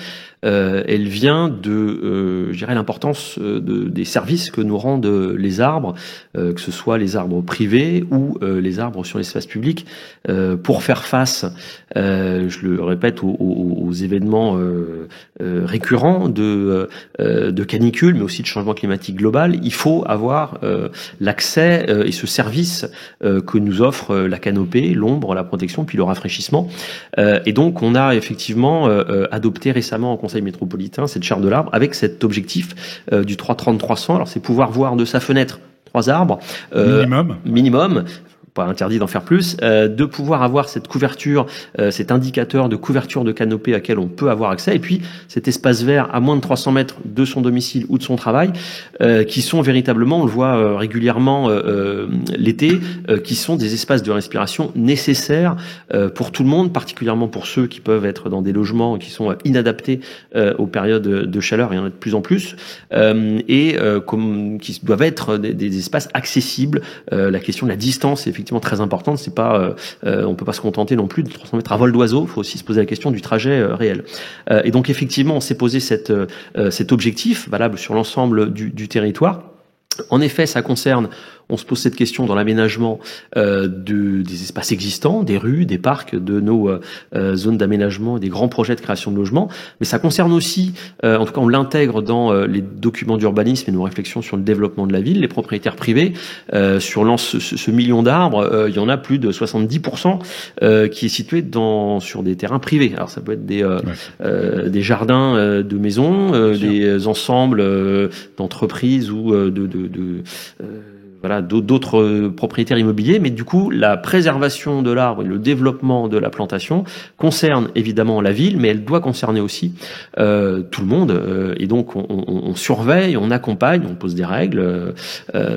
Elle vient de, je dirais, l'importance des services que nous rendent les arbres, que ce soit les arbres privés ou les arbres sur l'espace public, pour faire face, je le répète, aux événements récurrents de canicule, mais aussi de changement climatique global. Il faut avoir l'accès et ce service que nous offre la canopée, l'ombre, la protection, puis le rafraîchissement. Et donc, on a effectivement adopté récemment en Conseil métropolitain cette charte de l'arbre avec cet objectif du 3-30-300. Alors, c'est pouvoir voir de sa fenêtre 3 arbres. Minimum. Pas interdit d'en faire plus, de pouvoir avoir cette couverture, cet indicateur de couverture de canopée à laquelle on peut avoir accès, et puis cet espace vert à moins de 300 mètres de son domicile ou de son travail, qui sont véritablement, on le voit régulièrement l'été, qui sont des espaces de respiration nécessaires pour tout le monde, particulièrement pour ceux qui peuvent être dans des logements qui sont inadaptés aux périodes de chaleur, il y en a de plus en plus, et qui doivent être des espaces accessibles. La question de la distance est effectivement très importante. C'est pas, on peut pas se contenter non plus de 300 mètres à vol d'oiseau. Il faut aussi se poser la question du trajet réel. Et donc effectivement, on s'est posé cet objectif valable sur l'ensemble du territoire. En effet, ça concerne on se pose cette question dans l'aménagement des espaces existants, des rues, des parcs, de nos zones d'aménagement, des grands projets de création de logements. Mais ça concerne aussi, en tout cas on l'intègre dans les documents d'urbanisme et nos réflexions sur le développement de la ville, les propriétaires privés. Sur ce million d'arbres, il y en a plus de 70% qui est situé sur des terrains privés. Alors ça peut être des jardins de maisons, des ensembles d'entreprises ou d'autres propriétaires immobiliers, mais du coup, la préservation de l'arbre et le développement de la plantation concerne évidemment la ville, mais elle doit concerner aussi tout le monde. Et donc, on surveille, on accompagne, on pose des règles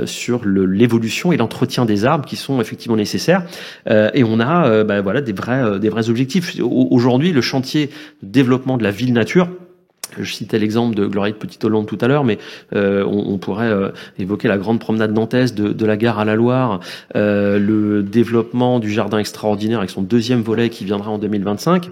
sur l'évolution et l'entretien des arbres qui sont effectivement nécessaires. Et on a des vrais objectifs. Aujourd'hui, le chantier de développement de la ville nature, je citais l'exemple de Gloriette Petit-Hollande tout à l'heure, mais on pourrait évoquer la grande promenade nantaise de la gare à la Loire, le développement du jardin extraordinaire avec son deuxième volet qui viendra en 2025,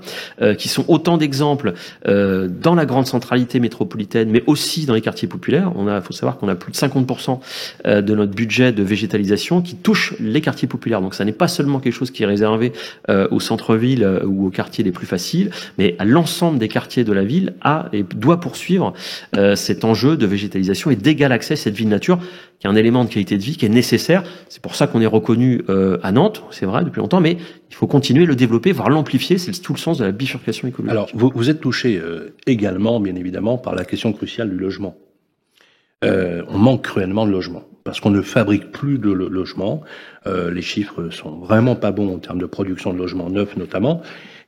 qui sont autant d'exemples dans la grande centralité métropolitaine, mais aussi dans les quartiers populaires. Faut savoir qu'on a plus de 50% de notre budget de végétalisation qui touche les quartiers populaires. Donc ça n'est pas seulement quelque chose qui est réservé au centre-ville ou aux quartiers les plus faciles, mais à l'ensemble des quartiers de la ville doit poursuivre cet enjeu de végétalisation et d'égal accès à cette ville nature, qui est un élément de qualité de vie qui est nécessaire. C'est pour ça qu'on est reconnu à Nantes, c'est vrai, depuis longtemps, mais il faut continuer à le développer, voire l'amplifier. C'est tout le sens de la bifurcation écologique. Alors, vous êtes touché également, bien évidemment, par la question cruciale du logement. On manque cruellement de logements, parce qu'on ne fabrique plus de logements. Les chiffres sont vraiment pas bons en termes de production de logements neufs, notamment,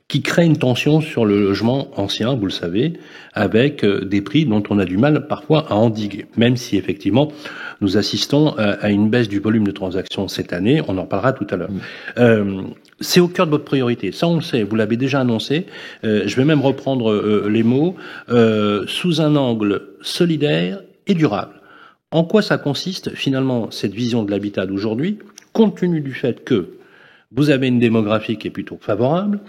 qui crée une tension sur le logement ancien, vous le savez, avec des prix dont on a du mal parfois à endiguer, même si effectivement nous assistons à une baisse du volume de transactions cette année, on en parlera tout à l'heure. C'est au cœur de votre priorité, ça on le sait, vous l'avez déjà annoncé, je vais même reprendre les mots, sous un angle solidaire et durable. En quoi ça consiste finalement cette vision de l'habitat d'aujourd'hui, compte tenu du fait que vous avez une démographie qui est plutôt favorable,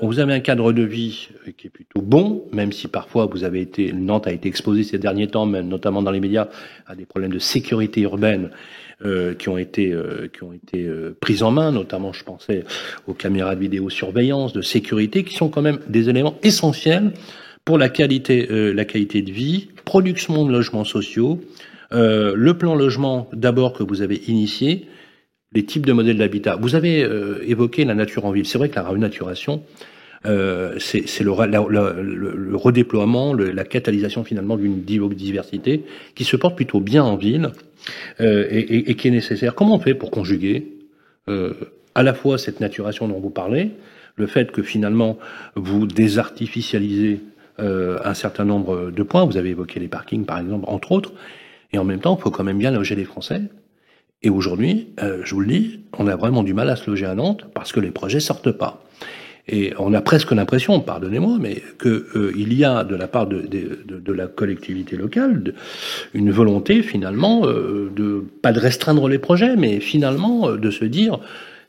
vous avez un cadre de vie qui est plutôt bon, même si parfois Nantes a été exposée ces derniers temps, même notamment dans les médias, à des problèmes de sécurité urbaine qui ont été prises en main, notamment je pensais aux caméras de vidéosurveillance, de sécurité, qui sont quand même des éléments essentiels pour la qualité de vie, production de logements sociaux, le plan logement d'abord que vous avez initié, les types de modèles d'habitat. Vous avez évoqué la nature en ville. C'est vrai que la renaturation, c'est le redéploiement, la catalysation finalement d'une diversité qui se porte plutôt bien en ville et qui est nécessaire. Comment on fait pour conjuguer à la fois cette naturation dont vous parlez, le fait que finalement vous désartificialisez un certain nombre de points, vous avez évoqué les parkings par exemple, entre autres, et en même temps il faut quand même bien loger les Français. Et aujourd'hui, je vous le dis, on a vraiment du mal à se loger à Nantes parce que les projets sortent pas. Et on a presque l'impression, pardonnez-moi, mais que il y a de la part de la collectivité locale une volonté finalement pas de restreindre les projets, mais finalement de se dire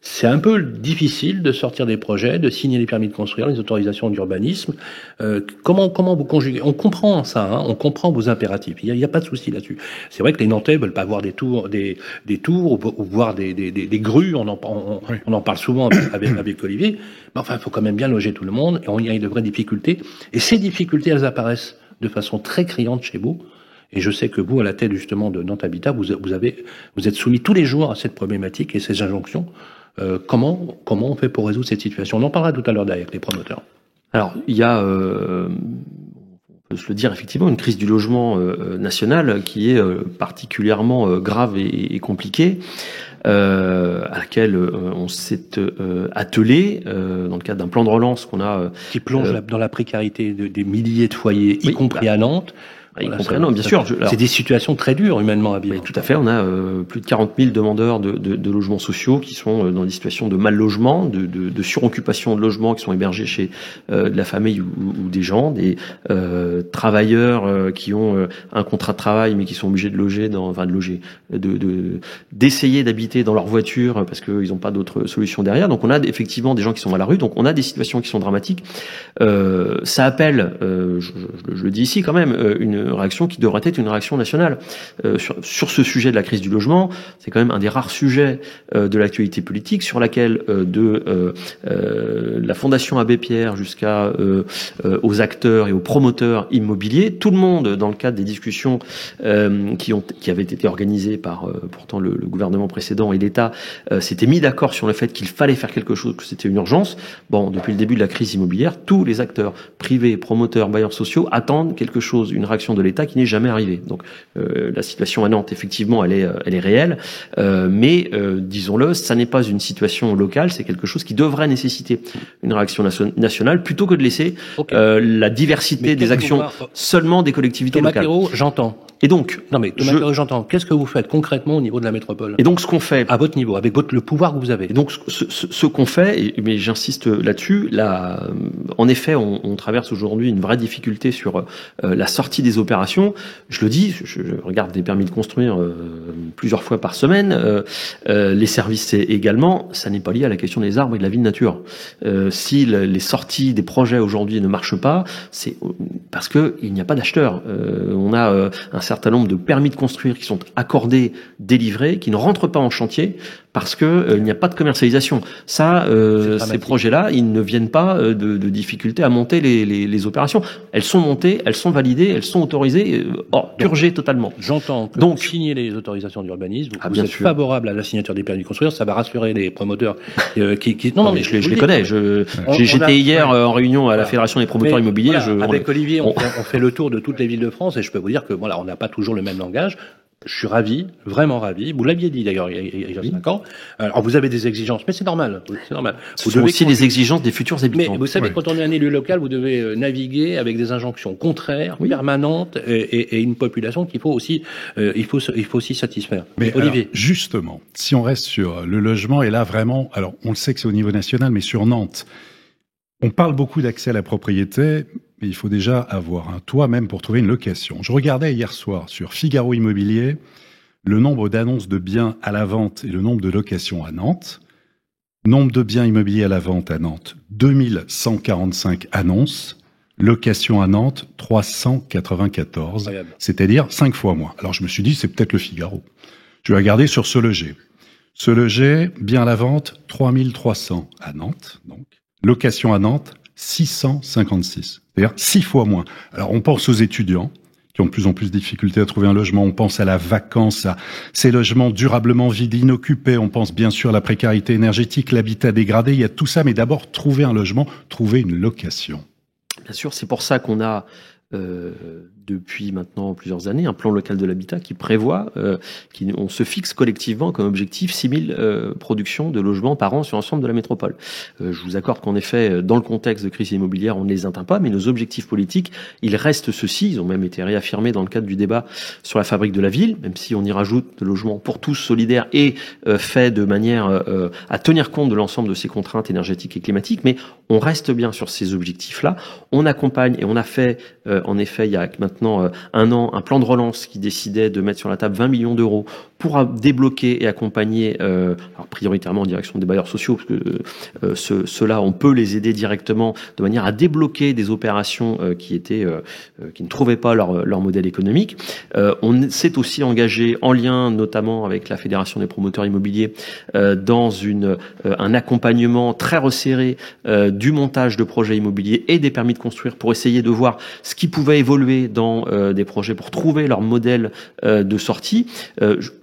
c'est un peu difficile de sortir des projets, de signer les permis de construire, les autorisations d'urbanisme. Comment vous conjuguez? On comprend ça, hein, on comprend vos impératifs. Il y a pas de souci là-dessus. C'est vrai que les Nantais veulent pas voir des tours ou voir des grues. On en parle souvent avec Olivier. Mais enfin, il faut quand même bien loger tout le monde. Et il y a de vraies difficultés. Et ces difficultés, elles apparaissent de façon très criante chez vous. Et je sais que vous, à la tête justement de Nantes Habitat, vous êtes soumis tous les jours à cette problématique et ces injonctions. Comment on fait pour résoudre cette situation? On en parlera tout à l'heure avec les promoteurs. Alors, il y a, on peut se le dire effectivement, une crise du logement national qui est particulièrement grave et compliquée, à laquelle on s'est attelé dans le cadre d'un plan de relance qu'on a... Qui plonge dans la précarité des milliers de foyers, y compris à Nantes. Bien sûr. C'est des situations très dures humainement à vivre. Tout à fait. On a plus de 40 000 demandeurs de logements sociaux qui sont dans des situations de mal logement, de suroccupation de logements qui sont hébergés chez de la famille ou des gens, des travailleurs qui ont un contrat de travail mais qui sont obligés d'essayer d'habiter dans leur voiture parce qu'ils n'ont pas d'autre solution derrière. Donc on a effectivement des gens qui sont à la rue. Donc on a des situations qui sont dramatiques. Ça appelle, je le dis ici quand même, réaction qui devrait être une réaction nationale. Sur ce sujet de la crise du logement, c'est quand même un des rares sujets de l'actualité politique sur laquelle la Fondation Abbé Pierre jusqu'à aux acteurs et aux promoteurs immobiliers, tout le monde, dans le cadre des discussions qui avaient été organisées par pourtant le gouvernement précédent et l'État, s'était mis d'accord sur le fait qu'il fallait faire quelque chose, que c'était une urgence. Bon, depuis le début de la crise immobilière, tous les acteurs privés, promoteurs, bailleurs sociaux attendent quelque chose, une réaction de l'État qui n'est jamais arrivée. Donc la situation à Nantes, effectivement, elle est réelle, mais disons-le, ça n'est pas une situation locale, c'est quelque chose qui devrait nécessiter une réaction nationale plutôt que de laisser la diversité des actions seulement des collectivités locales. Thomas Perrault, j'entends. Et donc, j'entends. Qu'est-ce que vous faites concrètement au niveau de la métropole? Et donc, ce qu'on fait, à votre niveau, avec le pouvoir que vous avez. Et donc, ce qu'on fait, mais j'insiste là-dessus, en effet, on traverse aujourd'hui une vraie difficulté sur la sortie des opérations. Je le dis, je regarde des permis de construire plusieurs fois par semaine. Les services également. Ça n'est pas lié à la question des arbres et de la vie de nature. Si les sorties des projets aujourd'hui ne marchent pas, c'est parce que il n'y a pas d'acheteurs. On a un certain nombre de permis de construire qui sont accordés, délivrés, qui ne rentrent pas en chantier parce que il n'y a pas de commercialisation. Ça, ces projets-là, ils ne viennent pas de difficultés à monter les opérations. Elles sont montées, elles sont validées, elles sont autorisées, purgées totalement. J'entends que vous signez les autorisations d'urbanisme, vous êtes favorable à la signature des permis de construire, ça va rassurer les promoteurs qui... Non, mais je les connais. J'étais hier en réunion à la Fédération des promoteurs immobiliers. Avec Olivier, on fait le tour de toutes les villes de France et je peux vous dire que voilà, on n'a pas toujours le même langage. Je suis ravi, vraiment ravi. Vous l'aviez dit d'ailleurs il y a 5 ans. Alors vous avez des exigences, mais c'est normal. C'est normal. Ce sont aussi les exigences des futurs habitants. Mais vous savez, quand on est un élu local, vous devez naviguer avec des injonctions contraires, permanentes, et une population qu'il faut aussi, il faut aussi satisfaire. Mais Olivier, alors, justement, si on reste sur le logement, et là vraiment, alors on le sait que c'est au niveau national, mais sur Nantes, on parle beaucoup d'accès à la propriété. Mais il faut déjà avoir un toit même pour trouver une location. Je regardais hier soir sur Figaro Immobilier le nombre d'annonces de biens à la vente et le nombre de locations à Nantes. Nombre de biens immobiliers à la vente à Nantes, 2145 annonces. Location à Nantes, 394. C'est-à-dire 5 fois moins. Alors je me suis dit, c'est peut-être le Figaro. Je vais regarder sur Se Loger. Se Loger, biens à la vente, 3300 à Nantes. Donc, location à Nantes, 656. C'est-à-dire 6 fois moins. Alors, on pense aux étudiants qui ont de plus en plus de difficultés à trouver un logement. On pense à la vacance, à ces logements durablement vides, inoccupés. On pense bien sûr à la précarité énergétique, l'habitat dégradé. Il y a tout ça, mais d'abord, trouver un logement, trouver une location. Bien sûr, c'est pour ça qu'on a depuis maintenant plusieurs années un plan local de l'habitat qui prévoit, on se fixe collectivement comme objectif 6000 productions de logements par an sur l'ensemble de la métropole. Je vous accorde qu'en effet, dans le contexte de crise immobilière, on ne les atteint pas, mais nos objectifs politiques, ils restent ceux-ci. Ils ont même été réaffirmés dans le cadre du débat sur la fabrique de la ville, même si on y rajoute de logements pour tous solidaires et fait de manière à tenir compte de l'ensemble de ces contraintes énergétiques et climatiques, mais on reste bien sur ces objectifs-là. On accompagne et on a fait, en effet, il y a maintenant un an, un plan de relance qui décidait de mettre sur la table 20 millions d'euros pour débloquer et accompagner, alors prioritairement en direction des bailleurs sociaux, parce que ceux-là, on peut les aider directement de manière à débloquer des opérations qui ne trouvaient pas leur modèle économique. On s'est aussi engagé en lien notamment avec la Fédération des promoteurs immobiliers dans un accompagnement très resserré du montage de projets immobiliers et des permis de construire pour essayer de voir ce qui pouvait évoluer dans des projets pour trouver leur modèle de sortie.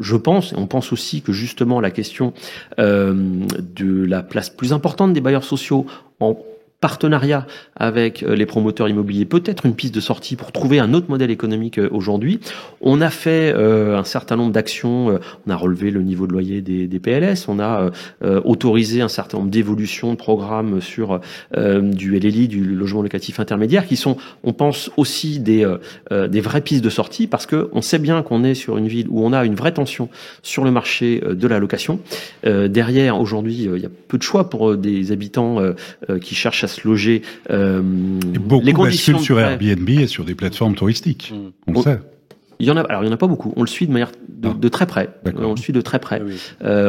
Je pense, et on pense aussi que justement la question de la place plus importante des bailleurs sociaux en partenariat avec les promoteurs immobiliers, peut-être une piste de sortie pour trouver un autre modèle économique aujourd'hui. On a fait un certain nombre d'actions, on a relevé le niveau de loyer des PLS, on a autorisé un certain nombre d'évolutions de programmes sur du LLI, du logement locatif intermédiaire, qui sont, on pense aussi des vraies pistes de sortie, parce que on sait bien qu'on est sur une ville où on a une vraie tension sur le marché de la location. Derrière, aujourd'hui, il y a peu de choix pour des habitants qui cherchent à se loger. Beaucoup les conditions basculent sur Airbnb et sur des plateformes touristiques. On le sait. Il y en a pas beaucoup. On le suit de manière de très près. On le suit de très près. Oui.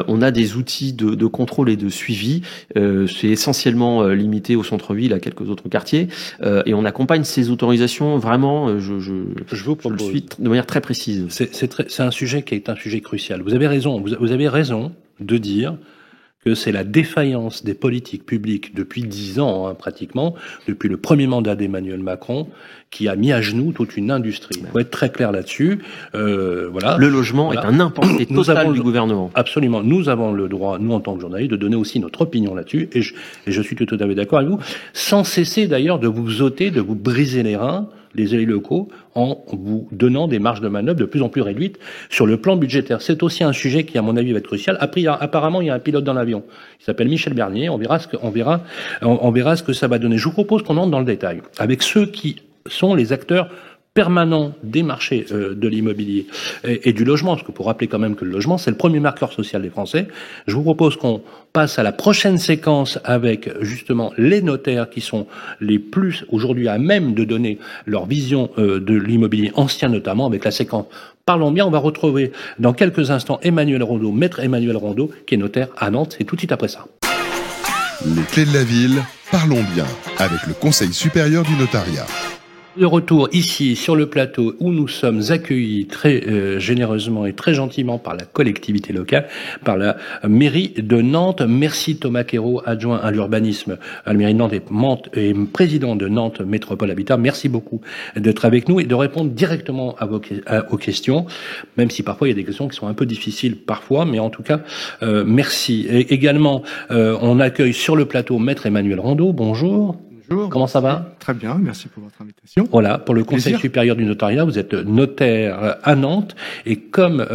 On a des outils de contrôle et de suivi. C'est essentiellement limité au centre-ville, à quelques autres quartiers. Et on accompagne ces autorisations vraiment. Je vous propose, le suis de manière très précise. C'est un sujet qui est un sujet crucial. Vous avez raison. Vous avez raison de dire que c'est la défaillance des politiques publiques depuis 10 ans, pratiquement, depuis le premier mandat d'Emmanuel Macron, qui a mis à genoux toute une industrie. Il faut être très clair là-dessus. Voilà. Le logement est un impensé total du gouvernement. Absolument. Nous avons le droit, nous en tant que journalistes, de donner aussi notre opinion là-dessus, et je suis tout à fait d'accord avec vous, sans cesser d'ailleurs de vous ôter, de vous briser les reins, les élus locaux, en vous donnant des marges de manœuvre de plus en plus réduites sur le plan budgétaire. C'est aussi un sujet qui, à mon avis, va être crucial. Après, apparemment, il y a un pilote dans l'avion. Il s'appelle Michel Bernier. On verra ce que ça va donner. Je vous propose qu'on entre dans le détail avec ceux qui sont les acteurs permanent des marchés de l'immobilier et du logement, parce que pour rappeler quand même que le logement, c'est le premier marqueur social des Français. Je vous propose qu'on passe à la prochaine séquence avec justement les notaires qui sont les plus aujourd'hui à même de donner leur vision de l'immobilier ancien, notamment avec la séquence Parlons bien. On va retrouver dans quelques instants Emmanuel Rondeau, maître Emmanuel Rondeau, qui est notaire à Nantes. C'est tout de suite après ça. Les clés de la ville, parlons bien, avec le Conseil supérieur du notariat. De retour ici sur le plateau où nous sommes accueillis très généreusement et très gentiment par la collectivité locale, par la mairie de Nantes. Merci Thomas Quérault, adjoint à l'urbanisme à la mairie de Nantes et président de Nantes Métropole Habitat. Merci beaucoup d'être avec nous et de répondre directement aux questions, même si parfois il y a des questions qui sont un peu difficiles parfois, mais en tout cas merci. Et également on accueille sur le plateau maître Emmanuel Rondeau. Bonjour. Bonjour. Comment ça va ? Très bien, merci pour votre invitation. Voilà, pour le Conseil supérieur du notariat, vous êtes notaire à Nantes, et comme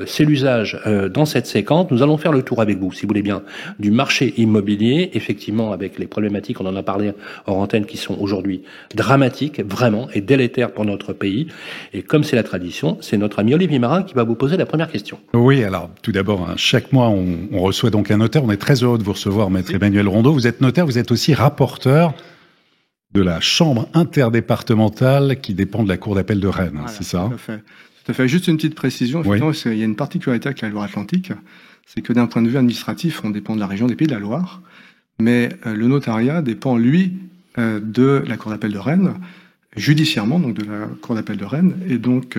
c'est l'usage dans cette séquence, nous allons faire le tour avec vous, si vous voulez bien, du marché immobilier, effectivement avec les problématiques, on en a parlé hors antenne, qui sont aujourd'hui dramatiques, vraiment, et délétères pour notre pays. Et comme c'est la tradition, c'est notre ami Olivier Marin qui va vous poser la première question. Oui, alors tout d'abord, chaque mois, on reçoit donc un notaire. On est très heureux de vous recevoir, maître Emmanuel Rondeau. Vous êtes notaire, vous êtes aussi rapporteur de la chambre interdépartementale qui dépend de la Cour d'appel de Rennes, voilà, c'est ça ? Tout à fait. Juste une petite précision. Effectivement, oui. Il y a une particularité avec la Loire-Atlantique, c'est que d'un point de vue administratif, on dépend de la région des Pays de la Loire, mais le notariat dépend, lui, de la Cour d'appel de Rennes, judiciairement, donc de la Cour d'appel de Rennes, et donc,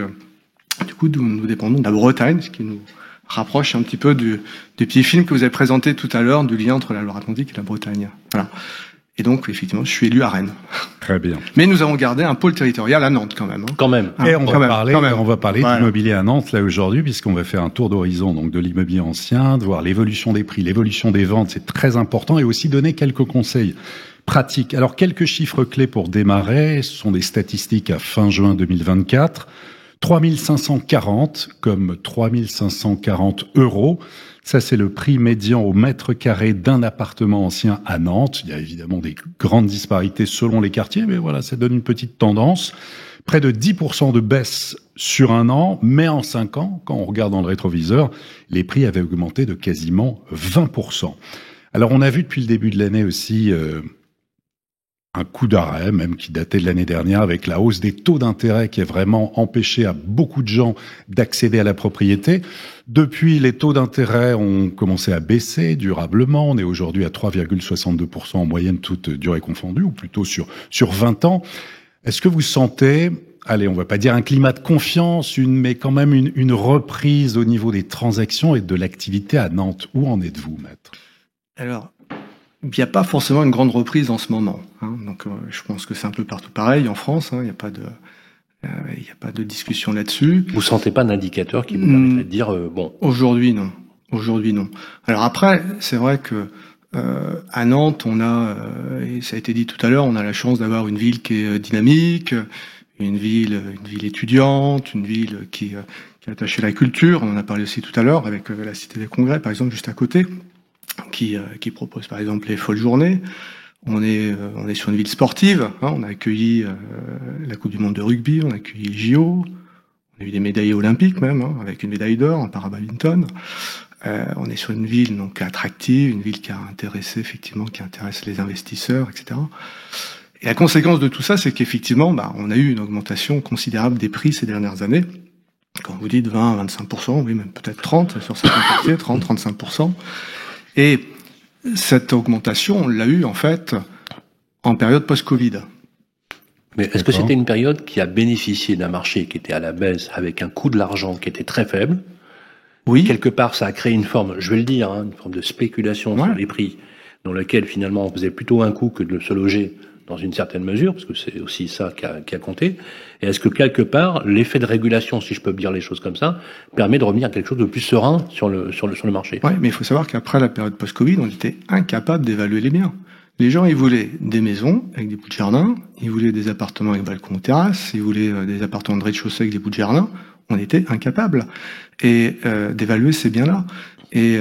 du coup, nous dépendons de la Bretagne, ce qui nous rapproche un petit peu du petit film que vous avez présenté tout à l'heure, du lien entre la Loire-Atlantique et la Bretagne. Voilà. Et donc, effectivement, je suis élu à Rennes. Très bien. Mais nous avons gardé un pôle territorial à Nantes, quand même. Hein. Quand même. Et on va parler voilà. d'immobilier à Nantes, là, aujourd'hui, puisqu'on va faire un tour d'horizon, donc, de l'immobilier ancien, de voir l'évolution des prix, l'évolution des ventes, c'est très important, et aussi donner quelques conseils pratiques. Alors, quelques chiffres clés pour démarrer. Ce sont des statistiques à fin juin 2024. 3540, comme 3540 €. Ça, c'est le prix médian au mètre carré d'un appartement ancien à Nantes. Il y a évidemment des grandes disparités selon les quartiers, mais voilà, ça donne une petite tendance. Près de 10% de baisse sur un an, mais en 5 ans, quand on regarde dans le rétroviseur, les prix avaient augmenté de quasiment 20%. Alors, on a vu depuis le début de l'année aussi un coup d'arrêt, même qui datait de l'année dernière, avec la hausse des taux d'intérêt qui a vraiment empêché à beaucoup de gens d'accéder à la propriété. Depuis, les taux d'intérêt ont commencé à baisser durablement. On est aujourd'hui à 3,62% en moyenne, toute durée confondue, ou plutôt sur 20 ans. Est-ce que vous sentez, allez, on va pas dire un climat de confiance, mais quand même une reprise au niveau des transactions et de l'activité à Nantes? Où en êtes-vous, maître? Alors, il n'y a pas forcément une grande reprise en ce moment. Hein. Donc, je pense que c'est un peu partout pareil en France. Hein. Il n'y a pas de discussion là-dessus. Vous sentez pas d'indicateur qui vous permettrait de dire bon? Aujourd'hui, non. Aujourd'hui, non. Alors après, c'est vrai que à Nantes, on a, et ça a été dit tout à l'heure, on a la chance d'avoir une ville qui est dynamique, une ville étudiante, une ville qui est attachée à la culture. On en a parlé aussi tout à l'heure avec la Cité des Congrès, par exemple, juste à côté. Qui propose par exemple les folles journées. On est sur une ville sportive. Hein, on a accueilli la Coupe du Monde de rugby, on a accueilli les JO, on a eu des médaillés olympiques même, hein, avec une médaille d'or en para-badminton. On est sur une ville donc attractive, une ville qui intéresse les investisseurs, etc. Et la conséquence de tout ça, c'est qu'effectivement, on a eu une augmentation considérable des prix ces dernières années. Quand vous dites 20, 25%, oui, même peut-être 30 sur certains quartiers, 30, 35%. Et cette augmentation, on l'a eu en fait en période post-Covid. Mais est-ce que c'était une période qui a bénéficié d'un marché qui était à la baisse, avec un coût de l'argent qui était très faible? Oui. Quelque part, ça a créé une forme, je vais le dire, une forme de spéculation sur les prix, dans lequel finalement on faisait plutôt un coup que de se loger dans une certaine mesure, parce que c'est aussi ça qui a compté. Et est-ce que quelque part, l'effet de régulation, si je peux dire les choses comme ça, permet de revenir à quelque chose de plus serein sur le marché? Oui, mais il faut savoir qu'après la période post-Covid, on était incapable d'évaluer les biens. Les gens, ils voulaient des maisons avec des bouts de jardin, ils voulaient des appartements avec balcon ou terrasse, ils voulaient des appartements de rez-de-chaussée avec des bouts de jardin. On était incapable d'évaluer ces biens-là. Et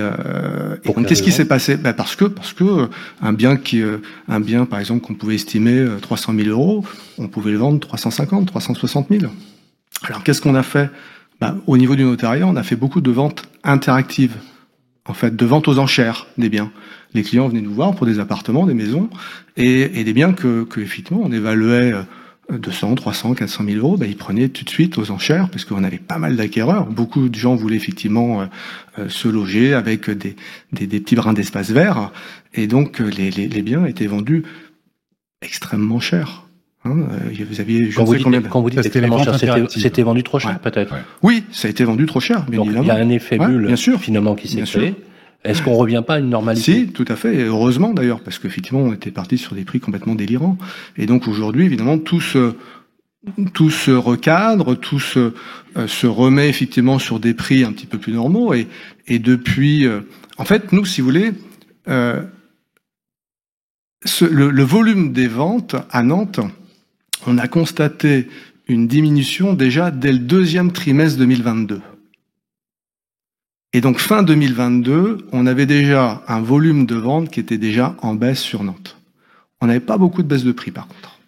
qu'est-ce qui s'est passé? Parce que un bien par exemple qu'on pouvait estimer 300 000 euros, on pouvait le vendre 350, 360 000. Alors qu'est-ce qu'on a fait? Au niveau du notariat, on a fait beaucoup de ventes interactives, en fait, de ventes aux enchères des biens. Les clients venaient nous voir pour des appartements, des maisons, et des biens que effectivement on évaluait 200, 300, 400 000 euros, ils prenaient tout de suite aux enchères, parce qu'on avait pas mal d'acquéreurs. Beaucoup de gens voulaient effectivement se loger avec des petits brins d'espace vert, et donc les biens étaient vendus extrêmement cher. Vous aviez, quand vous dites extrêmement cher, c'était vendu trop cher, peut-être. Ouais. Oui, ça a été vendu trop cher, bien évidemment. Il y a un effet bulle, bien sûr, finalement, qui s'est bien créé. Sûr. Est-ce qu'on revient pas à une normalité? Si, tout à fait, et heureusement d'ailleurs, parce qu'effectivement, on était parti sur des prix complètement délirants. Et donc aujourd'hui, évidemment, tout se recadre, tout se remet effectivement sur des prix un petit peu plus normaux. Et depuis, en fait, nous, si vous voulez, le volume des ventes à Nantes, on a constaté une diminution déjà dès le deuxième trimestre 2022. Et donc fin 2022, on avait déjà un volume de vente qui était déjà en baisse sur Nantes. On n'avait pas beaucoup de baisse de prix par contre.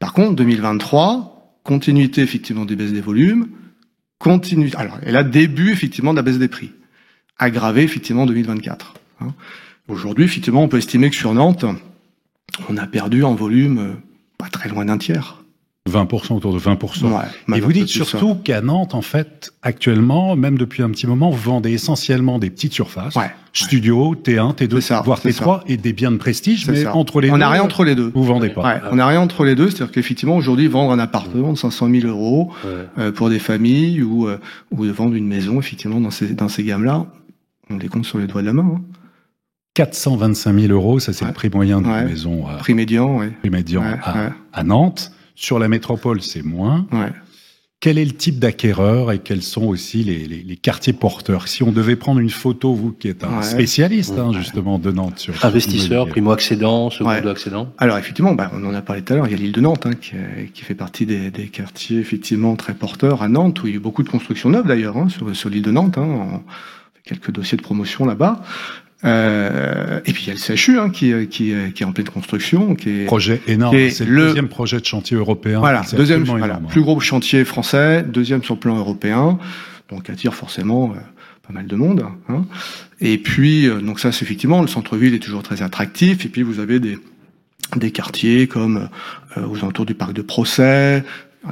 Par contre, 2023, continuité effectivement des baisses des volumes, et là, début effectivement de la baisse des prix, aggravé effectivement en 2024. Aujourd'hui, effectivement, on peut estimer que sur Nantes, on a perdu en volume pas très loin d'un tiers. 20%, autour de 20%. Ouais, et vous dites surtout qu'à Nantes, en fait, actuellement, même depuis un petit moment, vous vendez essentiellement des petites surfaces, studio, T1, T2, voire T3, et des biens de prestige, mais entre les deux. On n'a rien entre les deux. Vous vendez pas. On n'a rien entre les deux, c'est-à-dire qu'effectivement, aujourd'hui, vendre un appartement de 500 000 euros pour des familles ou de vendre une maison, effectivement, dans ces gammes-là, on les compte sur les doigts de la main. 425 000 euros, ça c'est le prix moyen d'une maison. Prix médian, Prix médian à Nantes. Sur la métropole, c'est moins. Quel est le type d'acquéreur et quels sont aussi les quartiers porteurs? Si on devait prendre une photo, vous qui êtes un spécialiste justement de Nantes, sur investisseur, primo-accédant, secondo-accédant. Alors effectivement, on en a parlé tout à l'heure. Il y a l'île de Nantes qui fait partie des quartiers effectivement très porteurs à Nantes, où il y a eu beaucoup de constructions neuves d'ailleurs sur l'île de Nantes. On fait quelques dossiers de promotion là-bas. Et puis il y a le CHU qui est en pleine construction, projet énorme. C'est le deuxième projet de chantier européen. Voilà, plus gros chantier français, deuxième sur le plan européen, donc attire forcément pas mal de monde. Et puis donc ça, c'est effectivement, le centre-ville est toujours très attractif. Et puis vous avez des quartiers comme aux alentours du parc de Procès,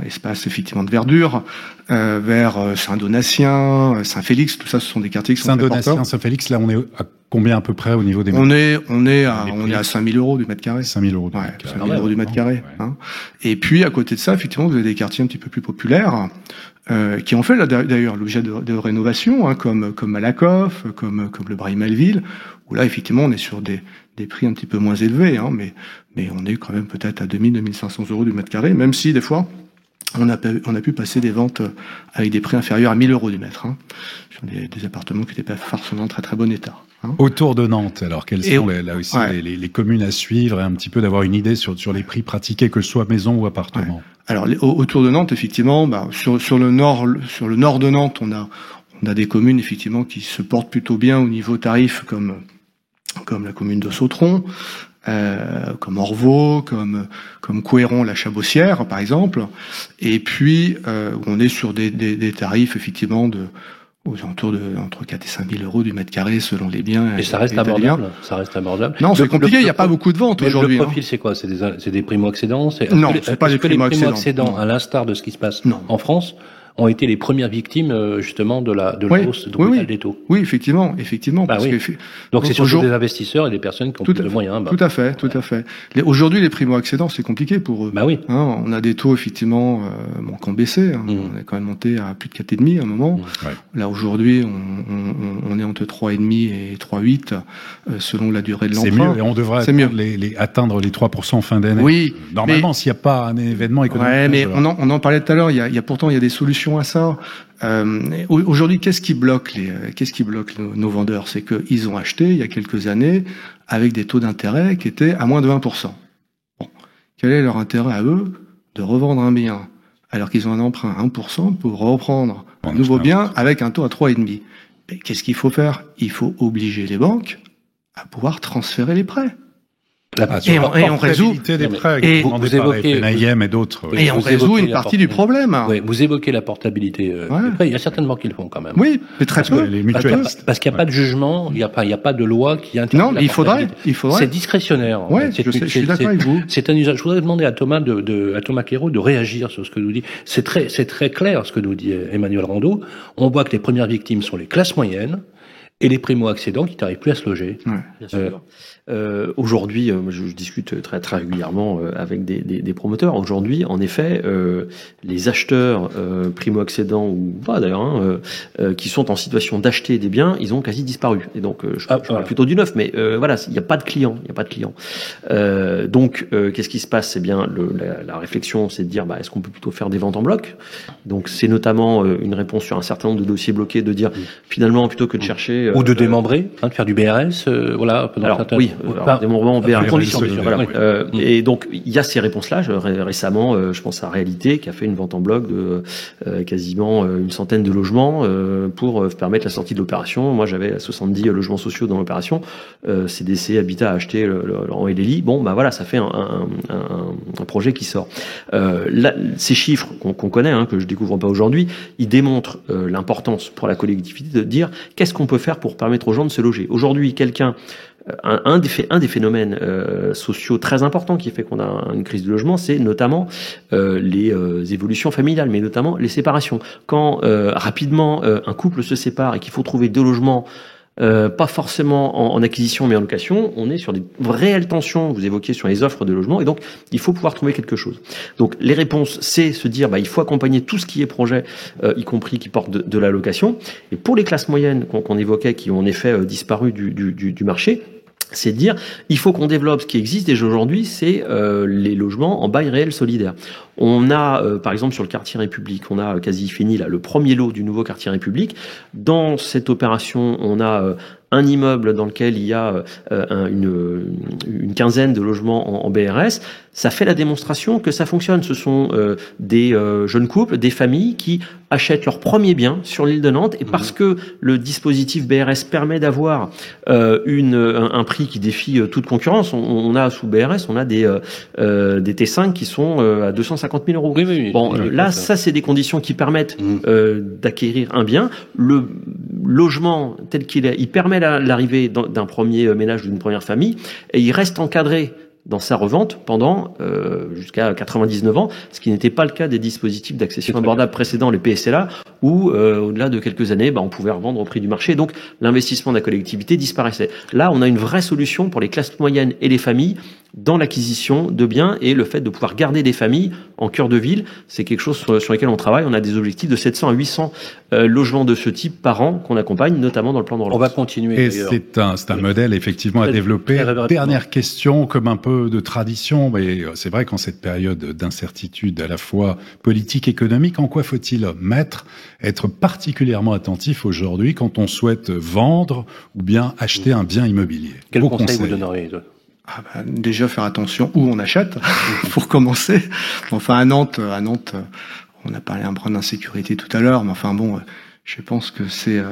espace effectivement de verdure, vers Saint-Donatien, Saint-Félix, tout ça, ce sont des quartiers qui sont très porteurs. Saint-Donatien, Saint-Félix, là on est à combien à peu près au niveau des on est à 5 000 euros du mètre carré. 5 000 euros du mètre carré. 5 000 euros du mètre carré. Et puis à côté de ça, effectivement, vous avez des quartiers un petit peu plus populaires qui ont fait là, d'ailleurs l'objet de rénovation, comme Malakoff, comme le Braille-Malville, où là effectivement on est sur des prix un petit peu moins élevés, mais on est quand même peut-être à 2 500 euros du mètre carré, même si des fois on a pu passer des ventes avec des prix inférieurs à 1 000 euros du mètre, sur des appartements qui n'étaient pas forcément en très très bon état. Autour de Nantes, alors quelles sont là aussi les communes à suivre, et un petit peu d'avoir une idée sur les prix pratiqués, que ce soit maison ou appartement. Alors autour de Nantes, effectivement, sur le nord de Nantes, on a des communes effectivement qui se portent plutôt bien au niveau tarif, comme la commune de Sautron, comme Orvaux, comme Couéron, la Chabossière, par exemple. Et puis on est sur des tarifs effectivement aux alentours entre 4 et 5 000 euros du mètre carré selon les biens. Et ça reste abordable. Ça reste abordable. Non, c'est compliqué. Il n'y a pas beaucoup de ventes aujourd'hui. Le profil, c'est quoi? C'est des primo-accédants? Non, c'est pas des primo-accédants. À l'instar de ce qui se passe en France, ont été les premières victimes justement de la hausse brutale des taux. Oui, effectivement. Bah Parce oui. que, Donc c'est surtout des investisseurs et des personnes qui ont plus de moyens. Tout à fait. Aujourd'hui, les primo-accédants, c'est compliqué pour eux. Bah oui. On a des taux effectivement qui ont baissé. On est quand même monté à plus de 4,5 à un moment. Là aujourd'hui, on est entre 3,5 et 3,8 selon la durée de l'emprunt. C'est mieux et on devrait atteindre les 3% en fin d'année. Oui. Normalement, s'il n'y a pas un événement économique. Ouais, mais on en parlait tout à l'heure. Il y a pourtant des solutions à ça. Aujourd'hui, qu'est-ce qui bloque nos vendeurs? C'est qu'ils ont acheté il y a quelques années avec des taux d'intérêt qui étaient à moins de 20%. Bon. Quel est leur intérêt à eux de revendre un bien alors qu'ils ont un emprunt à 1% pour reprendre un nouveau bien avec un taux à 3,5? Et qu'est-ce qu'il faut faire? Il faut obliger les banques à pouvoir transférer les prêts. Et on résout des prêts vous évoquez NIM et d'autres. Et on résout une partie du problème. Oui, vous évoquez la portabilité des prêts. Il y a certaines banques qui le font quand même. Oui, mais très peu. Parce qu'il n'y a pas de jugement, il n'y a pas de loi qui interdit. Non, mais il faudrait. C'est discrétionnaire. Ouais, je suis d'accord avec vous. C'est un usage. Je voudrais demander à Thomas à Thomas Quérault de réagir sur ce que nous dit. C'est très clair ce que nous dit Emmanuel Rondeau. On voit que les premières victimes sont les classes moyennes et les primo-accédants qui n'arrivent plus à se loger. Bien sûr. Aujourd'hui, je discute très très régulièrement avec des promoteurs. Aujourd'hui, en effet, les acheteurs primo-accédants ou pas d'ailleurs, qui sont en situation d'acheter des biens, ils ont quasi disparu. Et donc, je parle plutôt du neuf, mais voilà, il n'y a pas de clients, donc, qu'est-ce qui se passe? C'est bien la réflexion, c'est de dire, est-ce qu'on peut plutôt faire des ventes en bloc? Donc, c'est notamment une réponse sur un certain nombre de dossiers bloqués, de dire finalement plutôt que de chercher ou de démembrer, de faire du BRS, voilà. Alors oui. Démembrement vers conditions. Voilà. Et donc il y a ces réponses-là. Récemment, je pense à Réalité qui a fait une vente en bloc de quasiment une centaine de logements pour permettre la sortie de l'opération. Moi, j'avais 70 logements sociaux dans l'opération. CDC Habitat a acheté Laurent et Lélie. Bon, voilà, ça fait un projet qui sort. Là, ces chiffres qu'on connaît, que je découvre pas aujourd'hui, ils démontrent l'importance pour la collectivité de dire qu'est-ce qu'on peut faire pour permettre aux gens de se loger. Aujourd'hui, un des phénomènes sociaux très importants qui fait qu'on a une crise de logement, c'est notamment les évolutions familiales, mais notamment les séparations. Quand rapidement un couple se sépare et qu'il faut trouver deux logements, pas forcément en acquisition mais en location, on est sur des réelles tensions, vous évoquiez, sur les offres de logement, et donc il faut pouvoir trouver quelque chose. Donc les réponses, c'est se dire il faut accompagner tout ce qui est projet, y compris qui porte de la location. Et pour les classes moyennes qu'on évoquait, qui ont en effet disparu du marché, c'est de dire, il faut qu'on développe ce qui existe déjà aujourd'hui, c'est les logements en bail réel solidaire. On a, par exemple, sur le quartier République, on a quasi fini là le premier lot du nouveau quartier République. Dans cette opération, on a un immeuble dans lequel il y a une quinzaine de logements en BRS. Ça fait la démonstration que ça fonctionne. Ce sont des jeunes couples, des familles qui achètent leur premier bien sur l'île de Nantes, et parce que le dispositif BRS permet d'avoir un prix qui défie toute concurrence, on a sous BRS, on a des T5 qui sont à 250 000 euros. Oui, bon, là, ça c'est des conditions qui permettent d'acquérir un bien. Le logement tel qu'il est, il permet l'arrivée d'un premier ménage, d'une première famille, et il reste encadré dans sa revente pendant jusqu'à 99 ans, ce qui n'était pas le cas des dispositifs d'accession abordable précédents, les PSLA, où au-delà de quelques années, on pouvait revendre au prix du marché. Donc l'investissement de la collectivité disparaissait. Là, on a une vraie solution pour les classes moyennes et les familles dans l'acquisition de biens, et le fait de pouvoir garder des familles en cœur de ville, c'est quelque chose sur lequel on travaille. On a des objectifs de 700 à 800 logements de ce type par an qu'on accompagne, notamment dans le plan de relance. On va continuer. Et c'est un modèle effectivement à développer. Dernière question, comme un peu de tradition, mais c'est vrai qu'en cette période d'incertitude à la fois politique, économique, en quoi faut-il être particulièrement attentif aujourd'hui quand on souhaite vendre ou bien acheter un bien immobilier? Quel conseil vous donneriez? Déjà faire attention où on achète, pour commencer. Enfin, à Nantes, on a parlé un peu d'insécurité tout à l'heure, mais enfin bon, je pense que c'est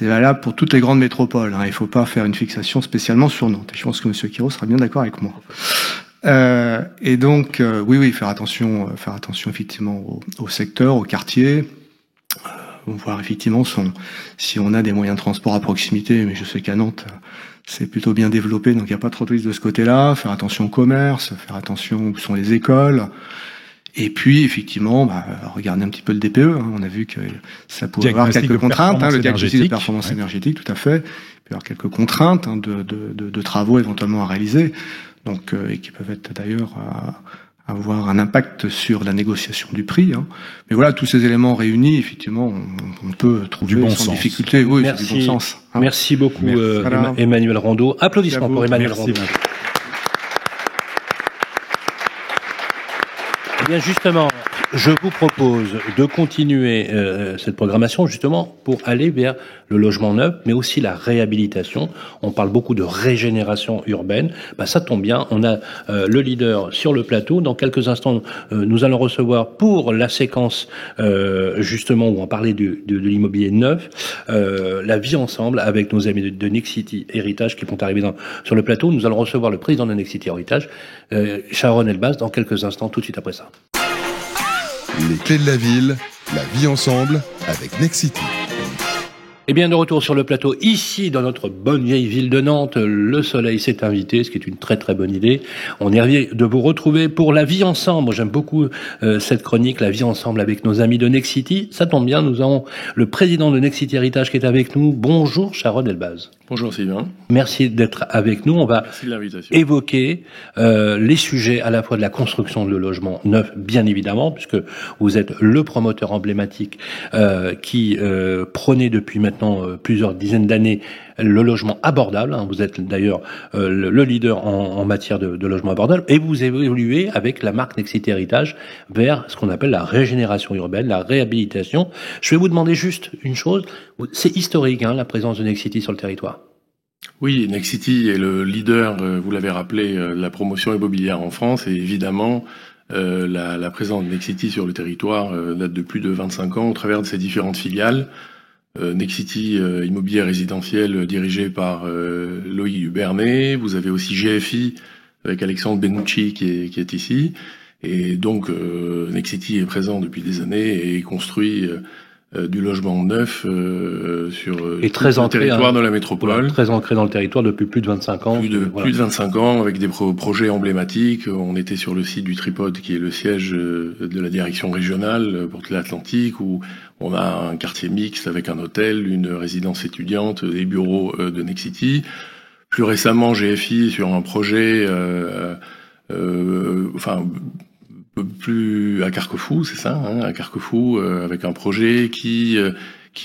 valable pour toutes les grandes métropoles. Il faut pas faire une fixation spécialement sur Nantes. Et je pense que M. Quérault sera bien d'accord avec moi. Et donc, oui, faire attention effectivement au secteur, au quartier. Voir effectivement si on a des moyens de transport à proximité, mais je sais qu'à Nantes, c'est plutôt bien développé, donc il n'y a pas trop de risques de ce côté-là. Faire attention au commerce, faire attention où sont les écoles. Et puis, effectivement, regardez un petit peu le DPE. Hein, on a vu que ça pouvait avoir quelques contraintes. Le diagnostic de performance énergétique, tout à fait. Il peut y avoir quelques contraintes de travaux éventuellement à réaliser, donc et qui peuvent être d'ailleurs avoir un impact sur la négociation du prix. Hein. Mais voilà, tous ces éléments réunis, effectivement, on peut trouver du bon sans sens. difficulté. Oui, Merci. du bon sens. Hein. Merci beaucoup, Voilà. Emmanuel Rondeau. Applaudissements pour Emmanuel Merci. Rondeau. Eh bien, justement, je vous propose de continuer cette programmation justement pour aller vers le logement neuf, mais aussi la réhabilitation. On parle beaucoup de régénération urbaine. Ça tombe bien, on a le leader sur le plateau. Dans quelques instants, nous allons recevoir pour la séquence justement où on parlait de l'immobilier neuf, la vie ensemble avec nos amis de Nexity Héritage qui vont arriver sur le plateau. Nous allons recevoir le président de Nexity Héritage, Sharon Elbaz, dans quelques instants, tout de suite après ça. Les clés de la ville, la vie ensemble avec Nexity. Eh bien, de retour sur le plateau, ici, dans notre bonne vieille ville de Nantes, le soleil s'est invité, ce qui est une très très bonne idée. On est ravis de vous retrouver pour la vie ensemble. J'aime beaucoup cette chronique, la vie ensemble avec nos amis de Nexity. Ça tombe bien, nous avons le président de Nexity Héritage qui est avec nous. Bonjour, Sharon Elbaz. Bonjour Sylvain. Merci d'être avec nous. On va Merci de l'invitation. évoquer les sujets à la fois de la construction de logements neufs, bien évidemment, puisque vous êtes le promoteur emblématique qui prônait depuis maintenant plusieurs dizaines d'années le logement abordable. Vous êtes d'ailleurs le leader en matière de logement abordable, et vous évoluez avec la marque Nexity Héritage vers ce qu'on appelle la régénération urbaine, la réhabilitation. Je vais vous demander juste une chose. C'est historique, la présence de Nexity sur le territoire. Oui, Nexity est le leader, vous l'avez rappelé, de la promotion immobilière en France, et évidemment la présence de Nexity sur le territoire date de plus de 25 ans au travers de ses différentes filiales. Nexity Immobilier Résidentiel dirigé par Loïc Dubernet. Vous avez aussi GFI avec Alexandre Benucci qui est ici. Et donc Nexity est présent depuis des années et construit du logement neuf sur et tout le territoire de la métropole. Voilà, très ancré dans le territoire depuis plus de 25 ans. Plus de 25 ans avec des projets emblématiques. On était sur le site du Tripode qui est le siège de la direction régionale pour l'Atlantique, où on a un quartier mixte avec un hôtel, une résidence étudiante, des bureaux de Nexity. Plus récemment, GFI sur un projet plus à Carquefou, c'est ça, à Carquefou, avec un projet qui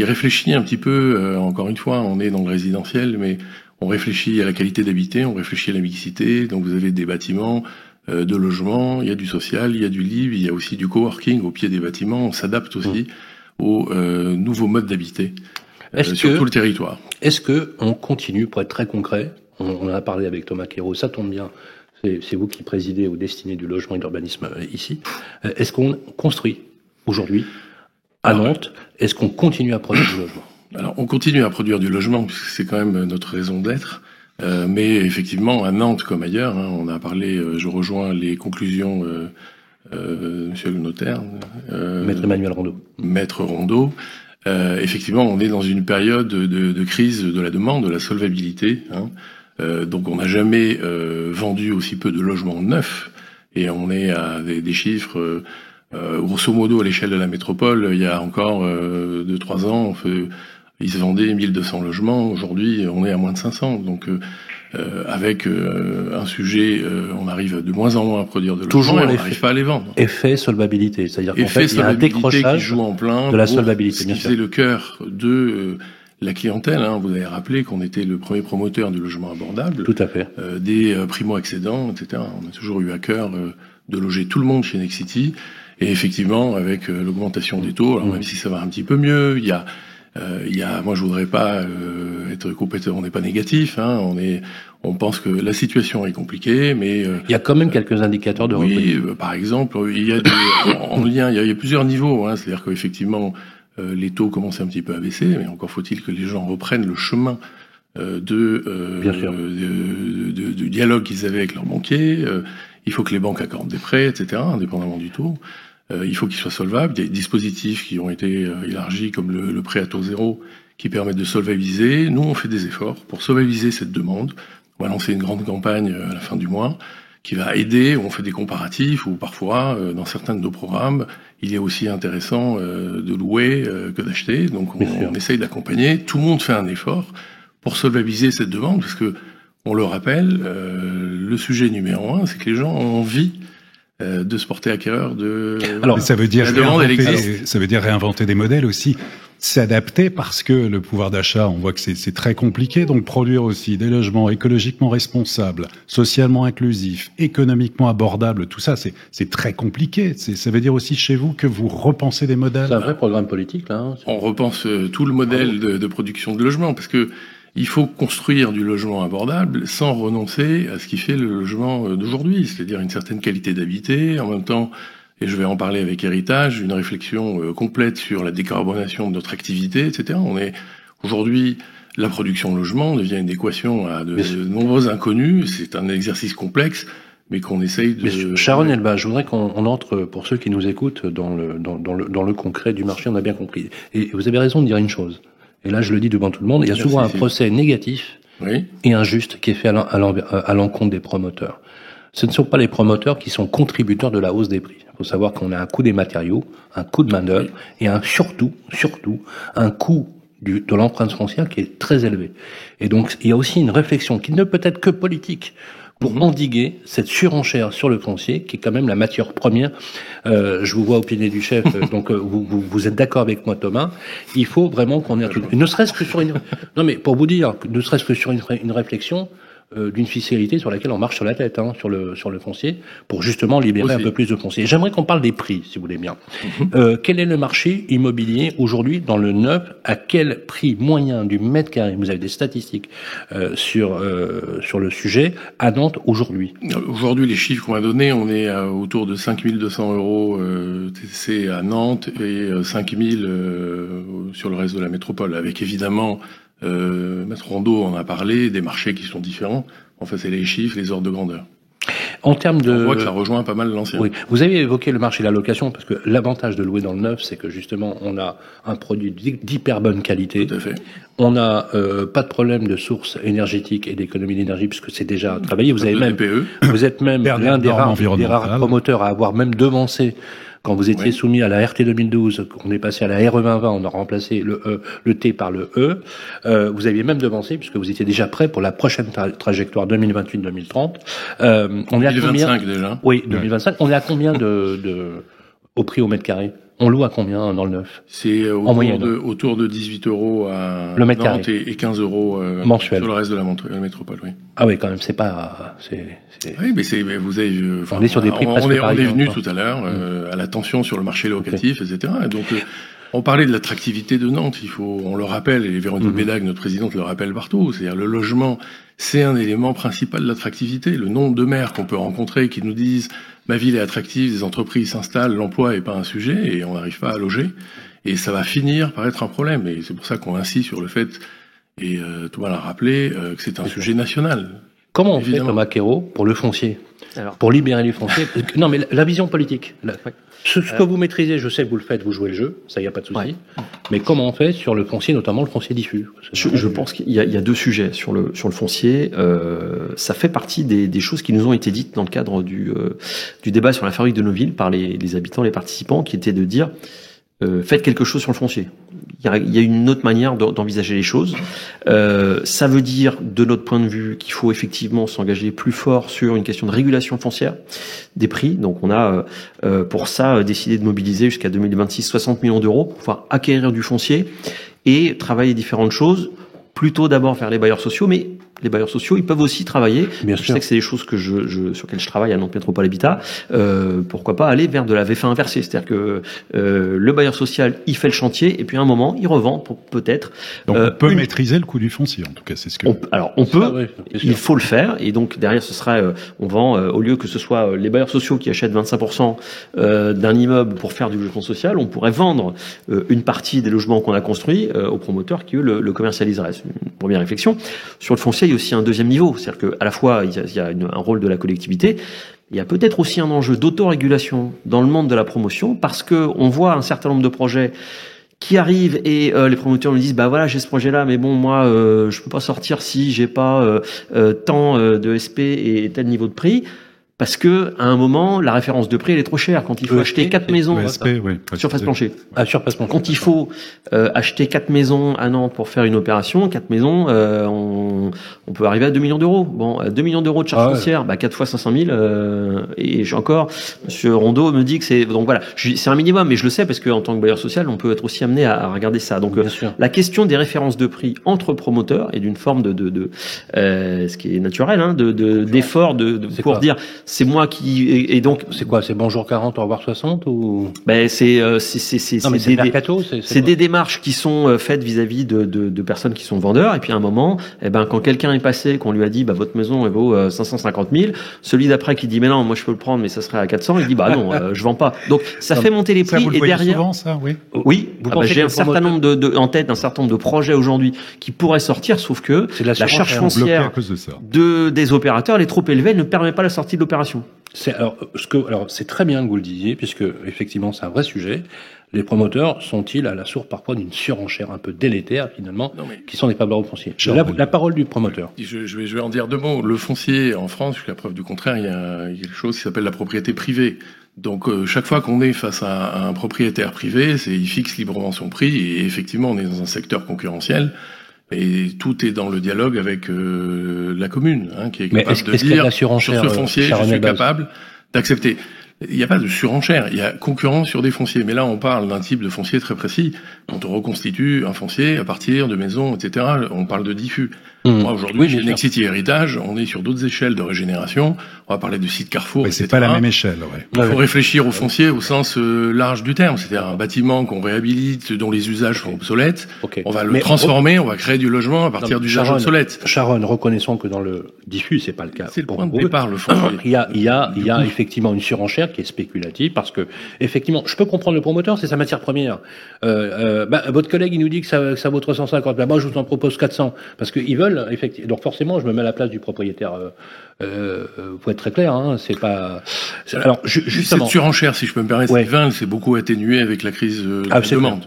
réfléchit un petit peu, encore une fois, on est dans le résidentiel, mais on réfléchit à la qualité d'habiter, on réfléchit à la mixité, donc vous avez des bâtiments de logement, il y a du social, il y a du live, il y a aussi du coworking au pied des bâtiments, on s'adapte aussi aux nouveaux modes d'habiter sur tout le territoire. Est-ce que on continue, pour être très concret, on en a parlé avec Thomas Quérault, ça tombe bien, c'est vous qui présidez aux destinées du logement et de l'urbanisme ici. Est-ce qu'on construit aujourd'hui à Nantes? Est-ce qu'on continue à produire du logement? Alors, on continue à produire du logement, puisque c'est quand même notre raison d'être. Mais effectivement, à Nantes comme ailleurs, on a parlé, je rejoins les conclusions monsieur le notaire. Maître Emmanuel Rondeau. Maître Rondeau. Effectivement, on est dans une période de crise de la demande, de la solvabilité. Donc on n'a jamais vendu aussi peu de logements neufs, et on est à des chiffres, grosso modo à l'échelle de la métropole, il y a encore 2-3 ans, ils se vendaient 1200 logements, aujourd'hui on est à moins de 500, donc avec un sujet, on arrive de moins en moins à produire de logements, et on n'arrive pas à les vendre. Effet solvabilité, c'est-à-dire qu'en fait, il y a un qui décrochage joue en plein de la solvabilité, bien sûr. sûr. C'est le cœur de la clientèle, vous avez rappelé qu'on était le premier promoteur du logement abordable. Tout à fait. Des primo-accédants, etc. On a toujours eu à cœur de loger tout le monde chez Nexity. Et effectivement, avec l'augmentation des taux, alors même si ça va un petit peu mieux, il y a moi je voudrais pas être complètement, on n'est pas négatif, on pense que la situation est compliquée, mais il y a quand même quelques indicateurs de reprise. Oui, par exemple, il y a en lien, il y a plusieurs niveaux, c'est-à-dire qu'effectivement les taux commencent un petit peu à baisser, mais encore faut-il que les gens reprennent le chemin du dialogue qu'ils avaient avec leurs banquiers. Il faut que les banques accordent des prêts, etc., indépendamment du taux. Il faut qu'ils soient solvables. Il y a des dispositifs qui ont été élargis, comme le prêt à taux zéro, qui permettent de solvabiliser. Nous, on fait des efforts pour solvabiliser cette demande. On va lancer une grande campagne à la fin du mois, qui va aider. On fait des comparatifs ou parfois, dans certains de nos programmes, il est aussi intéressant de louer que d'acheter. Donc on essaye d'accompagner. Tout le monde fait un effort pour solvabiliser cette demande, parce que on le rappelle, le sujet numéro 1, c'est que les gens ont envie de se porter acquéreur de. Alors, ça veut dire la demande, elle existe. Ça veut dire réinventer des modèles aussi, s'adapter, parce que le pouvoir d'achat, on voit que c'est très compliqué. Donc produire aussi des logements écologiquement responsables, socialement inclusifs, économiquement abordables, tout ça, c'est très compliqué. Ça veut dire aussi chez vous que vous repensez des modèles. C'est un vrai programme politique là. Hein. On repense tout le modèle de production de logements, parce que il faut construire du logement abordable sans renoncer à ce qui fait le logement d'aujourd'hui, c'est-à-dire une certaine qualité d'habiter, en même temps, et je vais en parler avec Héritage, une réflexion complète sur la décarbonation de notre activité, etc. Aujourd'hui, la production de logement devient une équation à de nombreux inconnus, c'est un exercice complexe, mais qu'on essaye de... Mais Sharon Elba, je voudrais qu'on entre, pour ceux qui nous écoutent, dans le concret du marché, on a bien compris. Et vous avez raison de dire une chose. Et là, je le dis devant tout le monde, il y a souvent un procès négatif et injuste qui est fait à l'encontre des promoteurs. Ce ne sont pas les promoteurs qui sont contributeurs de la hausse des prix. Il faut savoir qu'on a un coût des matériaux, un coût de main-d'œuvre et surtout, un coût de l'empreinte foncière qui est très élevé. Et donc, il y a aussi une réflexion qui ne peut être que politique pour endiguer cette surenchère sur le foncier, qui est quand même la matière première. Je vous vois opiner du chef, donc vous êtes d'accord avec moi, Thomas. Il faut vraiment qu'on ait ne serait-ce que sur une... Non, mais pour vous dire, ne serait-ce que sur une réflexion d'une fiscalité sur laquelle on marche sur la tête, hein, sur le foncier, pour justement libérer un peu plus de foncier. J'aimerais qu'on parle des prix, si vous voulez bien. Quel est le marché immobilier aujourd'hui dans le neuf? À quel prix moyen du mètre carré? Vous avez des statistiques sur le sujet à Nantes aujourd'hui? Aujourd'hui, les chiffres qu'on a donnés, on est autour de 5 200 euros TTC à Nantes et 5 000 sur le reste de la métropole, avec évidemment Maître Rondeau en a parlé, des marchés qui sont différents. Enfin, c'est les chiffres, les ordres de grandeur. En termes de... On voit que ça rejoint pas mal l'ancien. Oui. Vous avez évoqué le marché de la location, parce que l'avantage de louer dans le neuf, c'est que justement, on a un produit d'hyper bonne qualité. Tout à fait. On n'a pas de problème de source énergétique et d'économie d'énergie, puisque c'est déjà travaillé. Vous êtes même l'un des rares promoteurs à avoir même devancé. Quand vous étiez soumis à la RT 2012, on est passé à la RE 2020, on a remplacé le T par le E. Vous aviez même devancé, puisque vous étiez déjà prêt pour la prochaine trajectoire 2028-2030. On est à 2025 déjà. Oui, 2025. On est à combien au prix au mètre carré? On loue à combien dans le neuf? C'est autour de 18 euros à le mètre carré et 15 euros mensuel sur le reste de la métropole. Oui. Ah oui, quand même, c'est pas. Oui, mais vous avez. On est sur des prix presque pareils. On est venu tout à l'heure à la tension sur le marché locatif, etc. Et donc, on parlait de l'attractivité de Nantes. On le rappelle, et Véronique Bédag, notre présidente, le rappelle partout. C'est-à-dire le logement, c'est un élément principal de l'attractivité. Le nombre de maires qu'on peut rencontrer qui nous disent ma ville est attractive, des entreprises s'installent, l'emploi est pas un sujet et on n'arrive pas à loger. Et ça va finir par être un problème. Et c'est pour ça qu'on insiste sur le fait, et Thomas l'a rappelé, que c'est un sujet national. Comment on fait, Thomas Quérault, pour le foncier? Alors, pour libérer les fonciers? Non, mais la vision politique. Ce que vous maîtrisez, je sais que vous le faites, vous jouez le jeu, ça y a pas de souci. Ouais. Mais comment on fait sur le foncier, notamment le foncier diffus? Je pense qu'il y a deux sujets sur le foncier. Ça fait partie des choses qui nous ont été dites dans le cadre du débat sur la fabrique de nos villes par les habitants, les participants, qui étaient de dire faites quelque chose sur le foncier. Il y a une autre manière d'envisager les choses. Ça veut dire, de notre point de vue, qu'il faut effectivement s'engager plus fort sur une question de régulation foncière des prix. Donc on a pour ça décidé de mobiliser jusqu'à 2026 60 millions d'euros pour pouvoir acquérir du foncier et travailler différentes choses. Plutôt d'abord vers les bailleurs sociaux, mais les bailleurs sociaux, ils peuvent aussi travailler. Bien je sûr. sais que c'est des choses que sur lesquelles je travaille à Nantes Métropole Habitat. Pourquoi pas aller vers de la VFA inversée, c'est-à-dire que le bailleur social, il fait le chantier et puis à un moment, il revend pour peut-être. Donc on peut maîtriser le coût du foncier, en tout cas, c'est ce que. On peut. Il faut le faire et donc derrière, ce sera, on vend au lieu que ce soit les bailleurs sociaux qui achètent 25% d'un immeuble pour faire du logement social, on pourrait vendre une partie des logements qu'on a construits aux promoteurs qui eux le commercialiseraient. C'est une première réflexion. Sur le foncier, il y a aussi un deuxième niveau, c'est-à-dire qu'à la fois il y a un rôle de la collectivité, il y a peut-être aussi un enjeu d'autorégulation dans le monde de la promotion, parce que on voit un certain nombre de projets qui arrivent et les promoteurs nous disent bah voilà, j'ai ce projet-là, mais bon moi je peux pas sortir si j'ai pas tant de SP et tel niveau de prix. Parce que à un moment, la référence de prix elle est trop chère. Quand il faut acheter 4 maisons, surface plancher. Surface plancher. Quand il faut acheter 4 maisons à Nantes pour faire une opération, 4 maisons, on peut arriver à 2 millions d'euros. Bon, 2 millions d'euros de charges foncières, 4 fois 500 000. Et j'ai encore, Monsieur Rondeau me dit que c'est donc voilà, c'est un minimum, mais je le sais parce qu'en tant que bailleur social, on peut être aussi amené à regarder ça. Donc la question des références de prix entre promoteurs et d'une forme de ce qui est naturel, hein, d'effort pour dire c'est moi qui et donc c'est quoi, c'est bonjour 40 au revoir 60 ou c'est des démarches qui sont faites vis-à-vis de personnes qui sont vendeurs, et puis à un moment quand quelqu'un est passé, qu'on lui a dit votre maison elle vaut 550 000, celui d'après qui dit mais non moi je peux le prendre mais ça serait à 400, il dit non je vends pas. Donc ça fait monter les prix, vous le voyez souvent, ça, oui j'ai un certain nombre en tête un certain nombre de projets aujourd'hui qui pourraient sortir, sauf que la charge foncière des opérateurs elle est trop élevée, elle ne permet pas la sortie de l'opération. Alors c'est très bien que vous le disiez, puisque effectivement c'est un vrai sujet. Les promoteurs sont-ils à la source parfois d'une surenchère un peu délétère finalement, qui sont des favorables fonciers? La parole du promoteur. Je vais en dire deux mots. Le foncier en France, jusqu'à preuve du contraire, il y a quelque chose qui s'appelle la propriété privée. Donc chaque fois qu'on est face à un propriétaire privé, il fixe librement son prix, et effectivement on est dans un secteur concurrentiel. Et tout est dans le dialogue avec la commune, qui est capable de dire sur ce foncier, je suis capable d'accepter. Il n'y a pas de surenchère, il y a concurrence sur des fonciers. Mais là, on parle d'un type de foncier très précis. Quand on reconstitue un foncier à partir de maisons, etc., on parle de diffus. Moi, aujourd'hui, chez Nexity Héritage, on est sur d'autres échelles de régénération. On va parler de site Carrefour, etc. C'est pas la même échelle, Il faut réfléchir au foncier au sens large du terme. C'est-à-dire un bâtiment qu'on réhabilite, dont les usages sont obsolètes. On va le transformer, on va créer du logement à partir d'usages obsolètes. Sharon, reconnaissons que dans le diffus, c'est pas le cas. C'est le point de départ, le foncier. Il y a effectivement une surenchère qui est spéculative, parce que, effectivement, je peux comprendre le promoteur, c'est sa matière première. Votre collègue, il nous dit que ça vaut 350. Moi, je vous en propose 400. Parce qu'ils veulent, effectivement. Donc, forcément, je me mets à la place du propriétaire. Faut être très clair, c'est pas. Alors, justement. Cette surenchère, si je peux me permettre, Sylvain, c'est beaucoup atténué avec la crise de la demande.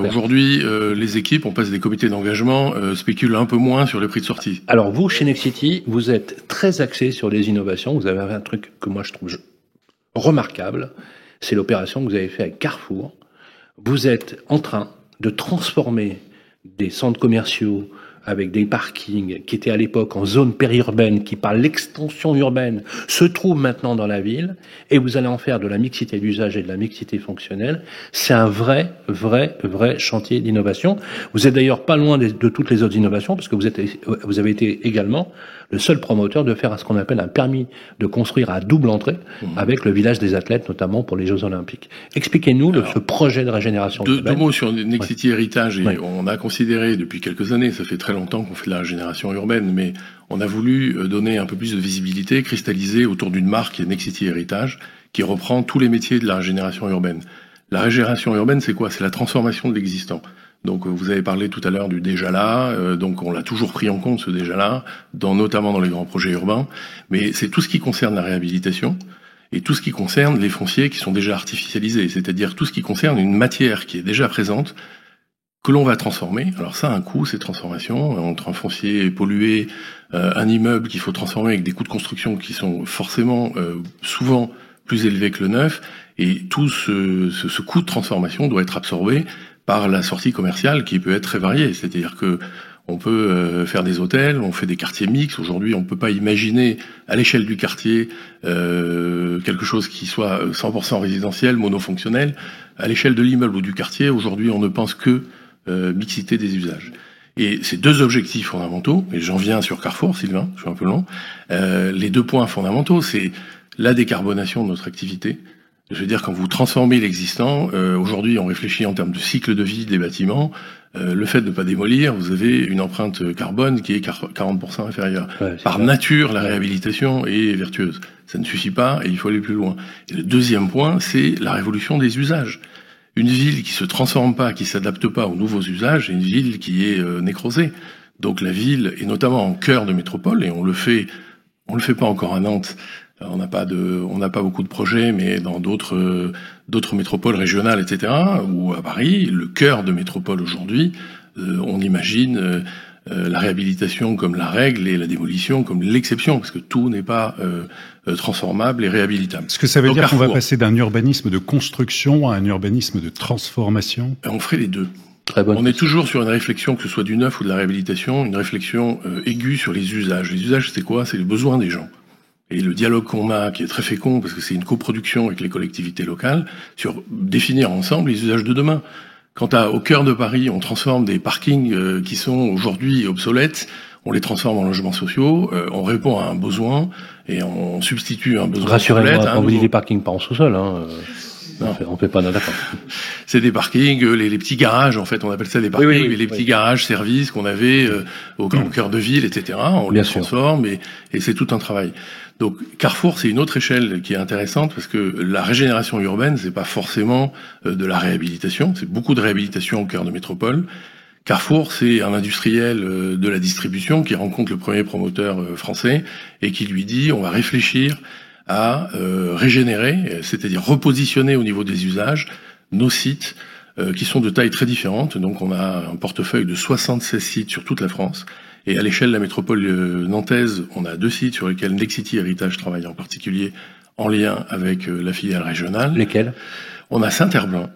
Aujourd'hui, les équipes, on passe des comités d'engagement, spéculent un peu moins sur les prix de sortie. Alors, vous, chez Nexity, vous êtes très axé sur les innovations. Vous avez un truc que moi, je trouve remarquable. C'est l'opération que vous avez fait avec Carrefour. Vous êtes en train de transformer des centres commerciaux avec des parkings qui étaient à l'époque en zone périurbaine, qui par l'extension urbaine se trouvent maintenant dans la ville, et vous allez en faire de la mixité d'usage et de la mixité fonctionnelle. C'est un vrai chantier d'innovation. Vous êtes d'ailleurs pas loin de toutes les autres innovations, parce que vous avez été également le seul promoteur de faire ce qu'on appelle un permis de construire à double entrée avec le village des athlètes, notamment pour les Jeux Olympiques. Expliquez-nous ce projet de régénération urbaine. Deux mots sur Nexity Héritage. On a considéré depuis quelques années, ça fait très longtemps qu'on fait de la régénération urbaine, mais on a voulu donner un peu plus de visibilité, cristalliser autour d'une marque qui est Nexity Héritage, qui reprend tous les métiers de la régénération urbaine. La régénération urbaine, c'est quoi? C'est la transformation de l'existant. Donc vous avez parlé tout à l'heure du déjà là, donc on l'a toujours pris en compte ce déjà là, notamment dans les grands projets urbains, mais c'est tout ce qui concerne la réhabilitation et tout ce qui concerne les fonciers qui sont déjà artificialisés, c'est-à-dire tout ce qui concerne une matière qui est déjà présente, que l'on va transformer. Alors ça a un coût, ces transformations, entre un foncier pollué, un immeuble qu'il faut transformer avec des coûts de construction qui sont forcément souvent plus élevés que le neuf, et tout ce coût de transformation doit être absorbé par la sortie commerciale qui peut être très variée. C'est-à-dire que on peut faire des hôtels, on fait des quartiers mixtes. Aujourd'hui, on ne peut pas imaginer à l'échelle du quartier quelque chose qui soit 100% résidentiel, monofonctionnel. À l'échelle de l'immeuble ou du quartier, aujourd'hui, on ne pense que mixité des usages. Et ces deux objectifs fondamentaux, et j'en viens sur Carrefour, Sylvain, je suis un peu long, les deux points fondamentaux, c'est la décarbonation de notre activité. Je veux dire, quand vous transformez l'existant, aujourd'hui on réfléchit en termes de cycle de vie des bâtiments, le fait de ne pas démolir, vous avez une empreinte carbone qui est 40% inférieure. Par nature, la réhabilitation est vertueuse. Ça ne suffit pas et il faut aller plus loin. Et le deuxième point, c'est la révolution des usages. Une ville qui se transforme pas, qui s'adapte pas aux nouveaux usages, est une ville qui est nécrosée. Donc la ville, et notamment en cœur de métropole, et on le fait pas encore à Nantes. On n'a pas beaucoup de projets, mais dans d'autres métropoles régionales, etc., ou à Paris, le cœur de métropole aujourd'hui, on imagine la réhabilitation comme la règle et la démolition comme l'exception, parce que tout n'est pas transformable et réhabilitable. Est-ce que ça veut Donc, dire qu'on va Carrefour, passer d'un urbanisme de construction à un urbanisme de transformation? on ferait les deux. Très bonne On est toujours sur une réflexion, que ce soit du neuf ou de la réhabilitation, une réflexion aiguë sur les usages. Les usages, c'est quoi? C'est les besoins des gens. Et le dialogue qu'on a, qui est très fécond, parce que c'est une coproduction avec les collectivités locales, sur définir ensemble les usages de demain. Quand au cœur de Paris, on transforme des parkings qui sont aujourd'hui obsolètes, on les transforme en logements sociaux, on répond à un besoin et on substitue un besoin Rassurez-moi, obsolète à un quand vous dites nouveau. des parkings pas en sous-sol, hein, Non. on fait pas, non, d'accord. C'est des parkings, les petits garages, en fait, on appelle ça des parkings, Oui, mais les petits garages services qu'on avait au cœur de ville, etc. On Bien les sûr. transforme et c'est tout un travail. Donc Carrefour, c'est une autre échelle qui est intéressante parce que la régénération urbaine, c'est pas forcément de la réhabilitation, c'est beaucoup de réhabilitation au cœur de métropole. Carrefour, c'est un industriel de la distribution qui rencontre le premier promoteur français et qui lui dit on va réfléchir à régénérer, c'est-à-dire repositionner au niveau des usages nos sites qui sont de tailles très différentes. Donc on a un portefeuille de 76 sites sur toute la France. Et à l'échelle de la métropole nantaise, on a 2 sites sur lesquels Nexity Héritage travaille en particulier en lien avec la filiale régionale. Lesquels? On a Saint-Herblain.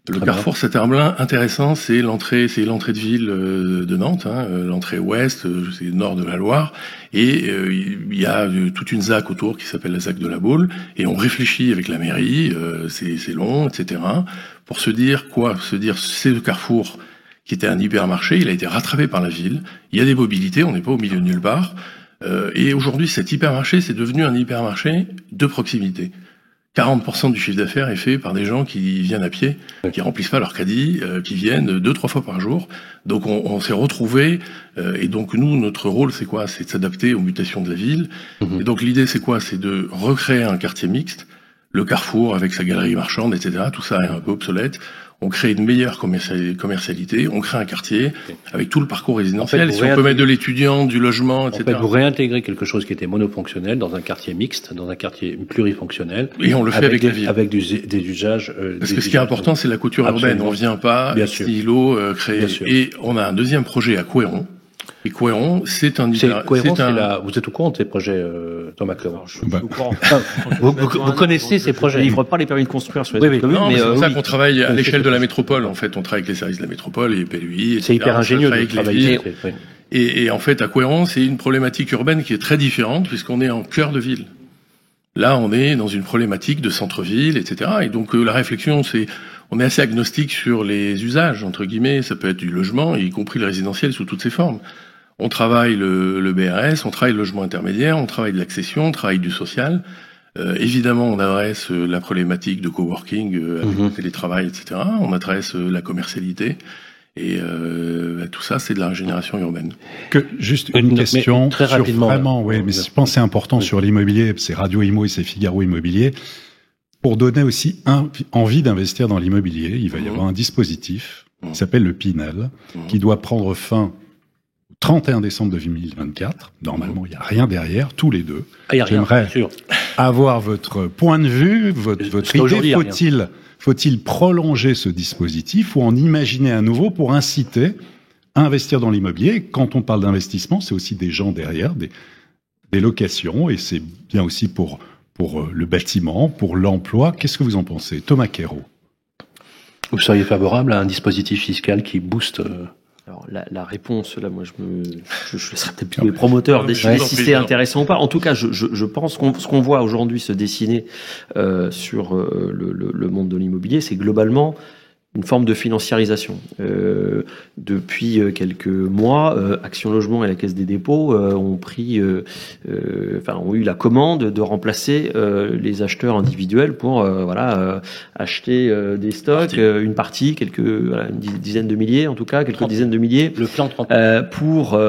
Le Très carrefour Saint-Herblain, intéressant, c'est l'entrée de ville de Nantes, l'entrée ouest, c'est le nord de la Loire, et il y a toute une ZAC autour qui s'appelle la ZAC de la Baule, et on réfléchit avec la mairie, c'est long, etc., pour se dire quoi? Se dire, c'est le carrefour qui était un hypermarché, il a été rattrapé par la ville, il y a des mobilités, on n'est pas au milieu de nulle part, et aujourd'hui, cet hypermarché, c'est devenu un hypermarché de proximité. 40% du chiffre d'affaires est fait par des gens qui viennent à pied, qui remplissent pas leur caddie, qui viennent 2-3 fois par jour. Donc on s'est retrouvés, et donc nous, notre rôle, c'est quoi? C'est de s'adapter aux mutations de la ville. Et donc l'idée, c'est quoi? C'est de recréer un quartier mixte, le Carrefour avec sa galerie marchande, etc. Tout ça est un peu obsolète. On crée une meilleure commercialité, on crée un quartier avec tout le parcours résidentiel. En fait, et si on peut mettre de l'étudiant, du logement, etc. En fait, vous réintégrez quelque chose qui était monofonctionnel dans un quartier mixte, dans un quartier plurifonctionnel. Et on le fait avec la ville. Avec des usages. Parce que ce qui est important, c'est la couture urbaine. On vient pas, stylo, créer. Et on a un deuxième projet à Couëron. Et Couëron, c'est un... Vous êtes au courant de ces projets, Thomas Clément? Vous connaissez ces projets? Je ne livre pas les permis de construire sur les communes, non, mais c'est pour ça oui. qu'on travaille à l'échelle de la métropole. En fait, on travaille avec les services de la métropole, les PLUI, c'est hyper ingénieux de travailler. Et en fait, à Couëron, c'est une problématique urbaine qui est très différente puisqu'on est en cœur de ville. Là, on est dans une problématique de centre-ville, etc. Et donc, la réflexion, on est assez agnostique sur les usages, entre guillemets. Ça peut être du logement, y compris le résidentiel sous toutes ses formes. On travaille le BRS, on travaille le logement intermédiaire, on travaille de l'accession, on travaille du social. Évidemment, on adresse la problématique de coworking, avec le télétravail, etc. On adresse la commercialité. Et tout ça, c'est de la régénération urbaine. Juste une question très sur rapidement. Vraiment, oui, mais je pense que c'est important sur l'immobilier. C'est Radio Imo et c'est Figaro Immobilier. Pour donner aussi envie d'investir dans l'immobilier, il va y avoir un dispositif qui s'appelle le Pinel, qui doit prendre fin 31 décembre 2024. Normalement, il n'y a rien derrière, tous les deux. J'aimerais avoir votre point de vue, votre idée. Faut-il prolonger ce dispositif ou en imaginer un nouveau pour inciter à investir dans l'immobilier? Quand on parle d'investissement, c'est aussi des gens derrière, des locations, et c'est bien aussi pour le bâtiment, pour l'emploi. Qu'est-ce que vous en pensez? Thomas Quérault. Vous seriez favorable à un dispositif fiscal qui booste Alors la réponse, là, moi, je laisserai peut-être plutôt les promoteurs décider si c'est intéressant ou pas. En tout cas, je pense ce qu'on voit aujourd'hui se dessiner sur le monde de l'immobilier, c'est globalement une forme de financiarisation. Depuis quelques mois, Action Logement et la Caisse des Dépôts ont eu la commande de remplacer les acheteurs individuels pour acheter des stocks, une partie, une dizaine de milliers, en tout cas quelques dizaines de milliers, le plan 30 pour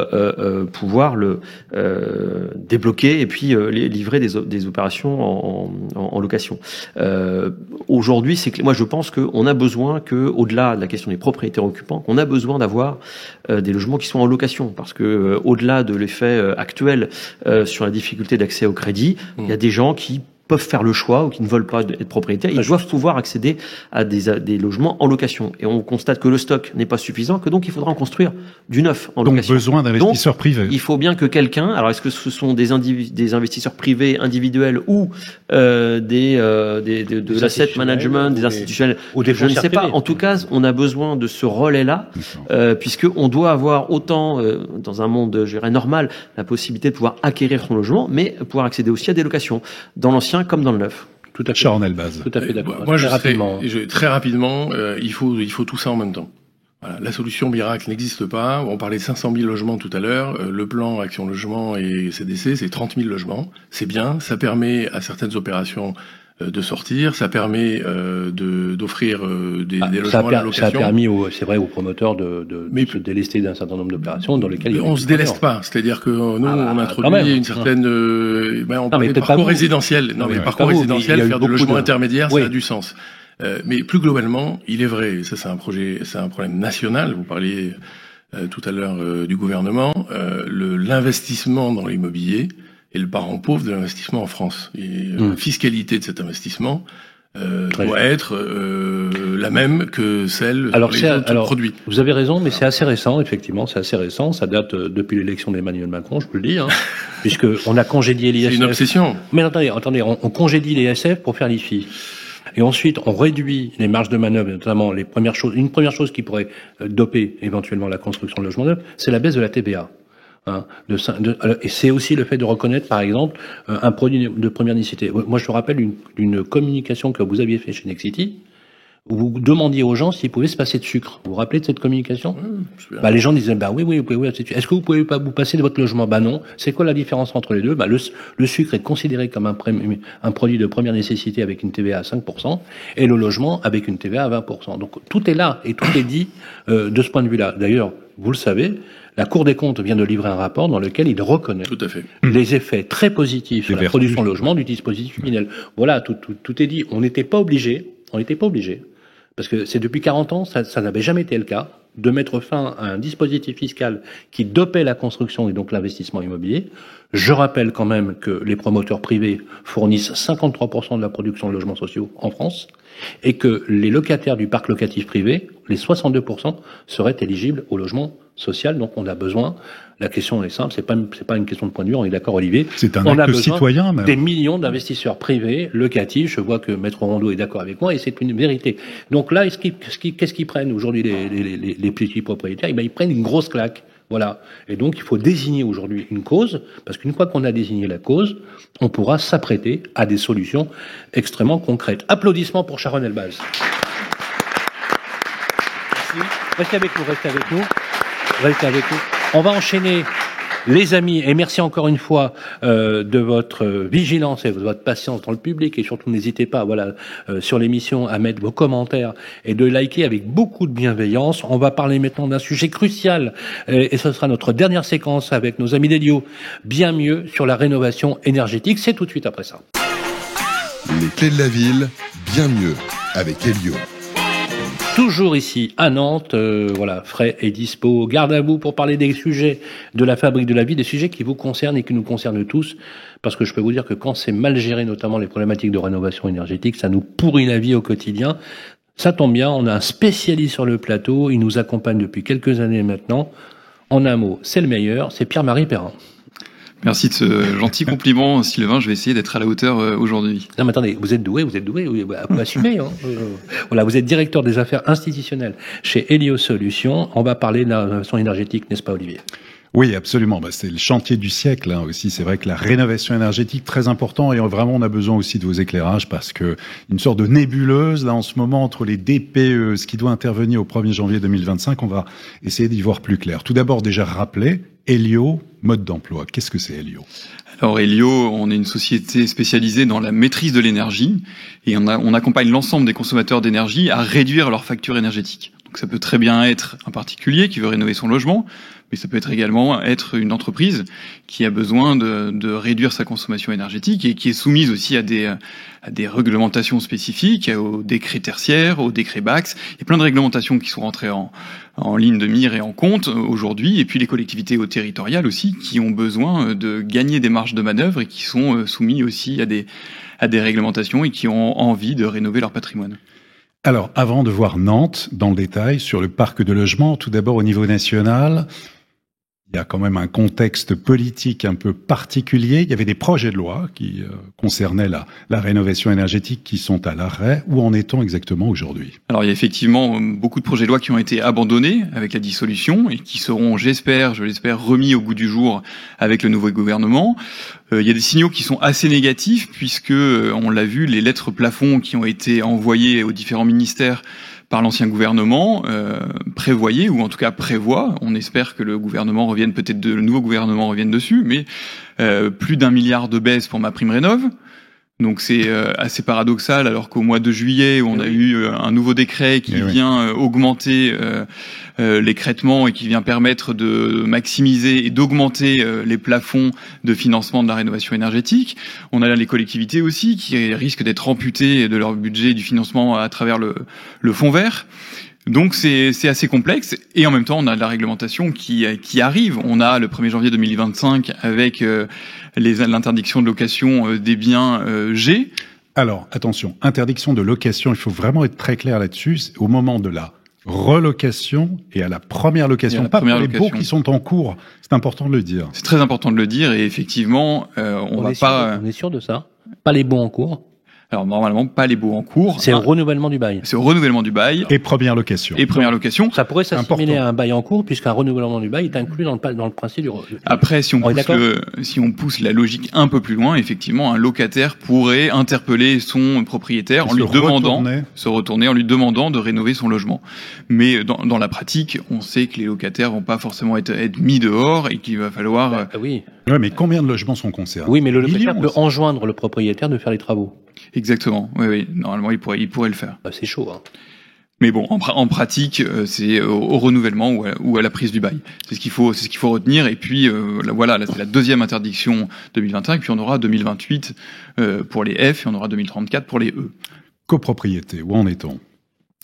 pouvoir le débloquer et puis livrer des opérations en location. Aujourd'hui, moi je pense qu'on a besoin au-delà de la question des propriétaires occupants, on a besoin d'avoir des logements qui sont en location, parce que au-delà de l'effet actuel sur la difficulté d'accès au crédit, il y a des gens qui peuvent faire le choix ou qui ne veulent pas être propriétaires, ils doivent pouvoir accéder à des logements en location. Et on constate que le stock n'est pas suffisant, que donc il faudra en construire du neuf en location. Donc besoin d'investisseurs privés. Il faut bien que quelqu'un, alors est-ce que ce sont des investisseurs privés individuels ou de l'asset management, des institutionnels, ou des je ne sais pas. En tout cas, on a besoin de ce relais-là, puisque on doit avoir autant, dans un monde, je dirais, normal, la possibilité de pouvoir acquérir son logement, mais pouvoir accéder aussi à des locations, dans l'ancien comme dans le neuf. Tout à fait. Sharon Elbaz. Tout à fait d'accord. Moi, très rapidement. Il faut tout ça en même temps. Voilà, la solution miracle n'existe pas. On parlait de 500 000 logements tout à l'heure. Le plan Action Logement et CDC, c'est 30 000 logements. C'est bien. Ça permet à certaines opérations de sortir. Ça permet d'offrir des logements à la location. Ça a permis, c'est vrai, aux promoteurs de se délester d'un certain nombre d'opérations dans lesquelles on se déleste pas. C'est-à-dire que nous, on introduit une certaine, on parle de parcours résidentiel. Non, mais parcours résidentiel, faire de logements intermédiaires, ça a du sens. Mais plus globalement, il est vrai, ça c'est un problème national. Vous parliez tout à l'heure du gouvernement, l'investissement dans l'immobilier est le parent pauvre de l'investissement en France. Et la fiscalité de cet investissement doit être la même que celle sur les autres produits. Vous avez raison, mais c'est assez récent, effectivement, c'est assez récent. Ça date depuis l'élection d'Emmanuel Macron, je peux le dire, puisque on a congédié l'ISF. C'est une obsession. Mais attendez, on congédie l'ISF pour faire l'IFI. Et ensuite, on réduit les marges de manœuvre, notamment une première chose qui pourrait doper éventuellement la construction de logements neufs, c'est la baisse de la TVA. Et c'est aussi le fait de reconnaître, par exemple, un produit de première nécessité. Moi, je me rappelle une communication que vous aviez fait chez Nexity, où vous demandiez aux gens s'ils pouvaient se passer de sucre. Vous vous rappelez de cette communication? Les gens disaient, oui, est-ce que vous pouvez pas vous passer de votre logement? Non. C'est quoi la différence entre les deux? Le sucre est considéré comme un produit de première nécessité avec une TVA à 5%, et le logement avec une TVA à 20%. Donc, tout est là, et tout est dit, de ce point de vue-là. D'ailleurs, vous le savez, la Cour des comptes vient de livrer un rapport dans lequel il reconnaît les effets très positifs sur la production de logement du dispositif Pinel. Voilà, tout est dit. On n'était pas obligé, parce que c'est depuis 40 ans, ça n'avait jamais été le cas, de mettre fin à un dispositif fiscal qui dopait la construction et donc l'investissement immobilier. Je rappelle quand même que les promoteurs privés fournissent 53% de la production de logements sociaux en France et que les locataires du parc locatif privé, les 62%, seraient éligibles au logement social. Donc on a besoin, la question est simple, c'est pas une question de point de vue, on est d'accord Olivier. C'est un acte citoyen même. Des millions d'investisseurs privés locatifs, je vois que Maître Rondeau est d'accord avec moi et c'est une vérité. Donc là, qu'est-ce qu'ils prennent aujourd'hui les petits propriétaires? Ils prennent une grosse claque. Voilà. Et donc, il faut désigner aujourd'hui une cause, parce qu'une fois qu'on a désigné la cause, on pourra s'apprêter à des solutions extrêmement concrètes. Applaudissements pour Sharon Elbaz. Merci. Restez avec nous. On va enchaîner, les amis, et merci encore une fois de votre vigilance et de votre patience dans le public, et surtout n'hésitez pas, sur l'émission à mettre vos commentaires et de liker avec beaucoup de bienveillance. On va parler maintenant d'un sujet crucial, et ce sera notre dernière séquence avec nos amis d'Elio, bien mieux sur la rénovation énergétique. C'est tout de suite après ça. Les clés de la ville, bien mieux avec Elio. Toujours ici à Nantes, frais et dispo, garde à vous pour parler des sujets de la fabrique de la vie, des sujets qui vous concernent et qui nous concernent tous, parce que je peux vous dire que quand c'est mal géré, notamment les problématiques de rénovation énergétique, ça nous pourrit la vie au quotidien. Ça tombe bien, on a un spécialiste sur le plateau, il nous accompagne depuis quelques années maintenant. En un mot, c'est le meilleur, c'est Pierre-Marie Perrin. Merci de ce gentil compliment, Sylvain. Je vais essayer d'être à la hauteur aujourd'hui. Non, mais attendez, vous êtes doué, vous assumez. Vous êtes directeur des affaires institutionnelles chez Elio Solutions. On va parler de la rénovation énergétique, n'est-ce pas, Olivier? Oui, absolument. C'est le chantier du siècle aussi. C'est vrai que la rénovation énergétique, très important, et vraiment on a besoin aussi de vos éclairages parce que une sorte de nébuleuse là en ce moment entre les DPE, ce qui doit intervenir au 1er janvier 2025, on va essayer d'y voir plus clair. Tout d'abord, déjà rappeler Elio, mode d'emploi. Qu'est-ce que c'est Elio? Alors Elio, on est une société spécialisée dans la maîtrise de l'énergie et on accompagne l'ensemble des consommateurs d'énergie à réduire leur facture énergétique. Donc ça peut très bien être un particulier qui veut rénover son logement, mais ça peut également être une entreprise qui a besoin de réduire sa consommation énergétique et qui est soumise aussi à des réglementations spécifiques, au décret tertiaire, au décret Bax. Il y a plein de réglementations qui sont rentrées en ligne de mire et en compte aujourd'hui, et puis les collectivités territoriales aussi qui ont besoin de gagner des marges de manœuvre et qui sont soumis aussi à des réglementations et qui ont envie de rénover leur patrimoine. Alors, avant de voir Nantes dans le détail sur le parc de logement, tout d'abord au niveau national, il y a quand même un contexte politique un peu particulier. Il y avait des projets de loi qui concernaient la rénovation énergétique qui sont à l'arrêt. Où en est-on exactement aujourd'hui? Alors, il y a effectivement beaucoup de projets de loi qui ont été abandonnés avec la dissolution et qui seront, je l'espère, remis au goût du jour avec le nouveau gouvernement. Il y a des signaux qui sont assez négatifs puisque, on l'a vu, les lettres plafonds qui ont été envoyées aux différents ministères par l'ancien gouvernement prévoyait, ou en tout cas prévoit, on espère que le gouvernement revienne, peut-être le nouveau gouvernement revienne dessus, mais plus d'1 milliard de baisse pour MaPrimeRénov'. Donc c'est assez paradoxal, alors qu'au mois de juillet, on a eu un nouveau décret qui vient augmenter l'écrêtement et qui vient permettre de maximiser et d'augmenter les plafonds de financement de la rénovation énergétique. On a là les collectivités aussi qui risquent d'être amputées de leur budget du financement à travers le fonds vert. Donc c'est assez complexe, et en même temps on a de la réglementation qui arrive. On a le 1er janvier 2025 avec l'interdiction de location des biens G. Alors attention, interdiction de location, il faut vraiment être très clair là-dessus. C'est au moment de la relocation et à la première location, pas pour les baux qui sont en cours. C'est important de le dire. C'est très important de le dire, et effectivement on est sûr de ça. Pas les baux en cours. Alors normalement, pas les baux en cours. C'est au renouvellement du bail. C'est au renouvellement du bail. Et première location. Et première location. Ça pourrait s'assimiler à un bail en cours, puisqu'un renouvellement du bail est inclus dans le principe du... Après, si on pousse la logique un peu plus loin, effectivement, un locataire pourrait interpeller son propriétaire en lui demandant de rénover son logement. Mais dans la pratique, on sait que les locataires vont pas forcément être mis dehors et qu'il va falloir... Oui. Ouais, mais combien de logements sont concernés? Oui, mais le locataire peut enjoindre le propriétaire de faire les travaux. Exactement. Oui. Normalement, il pourrait le faire. C'est chaud, hein. Mais bon, en pratique, c'est au renouvellement ou à la prise du bail. C'est ce qu'il faut retenir. Et puis, là, c'est la deuxième interdiction 2025. Puis on aura 2028 pour les F et on aura 2034 pour les E. Copropriété, où en est-on?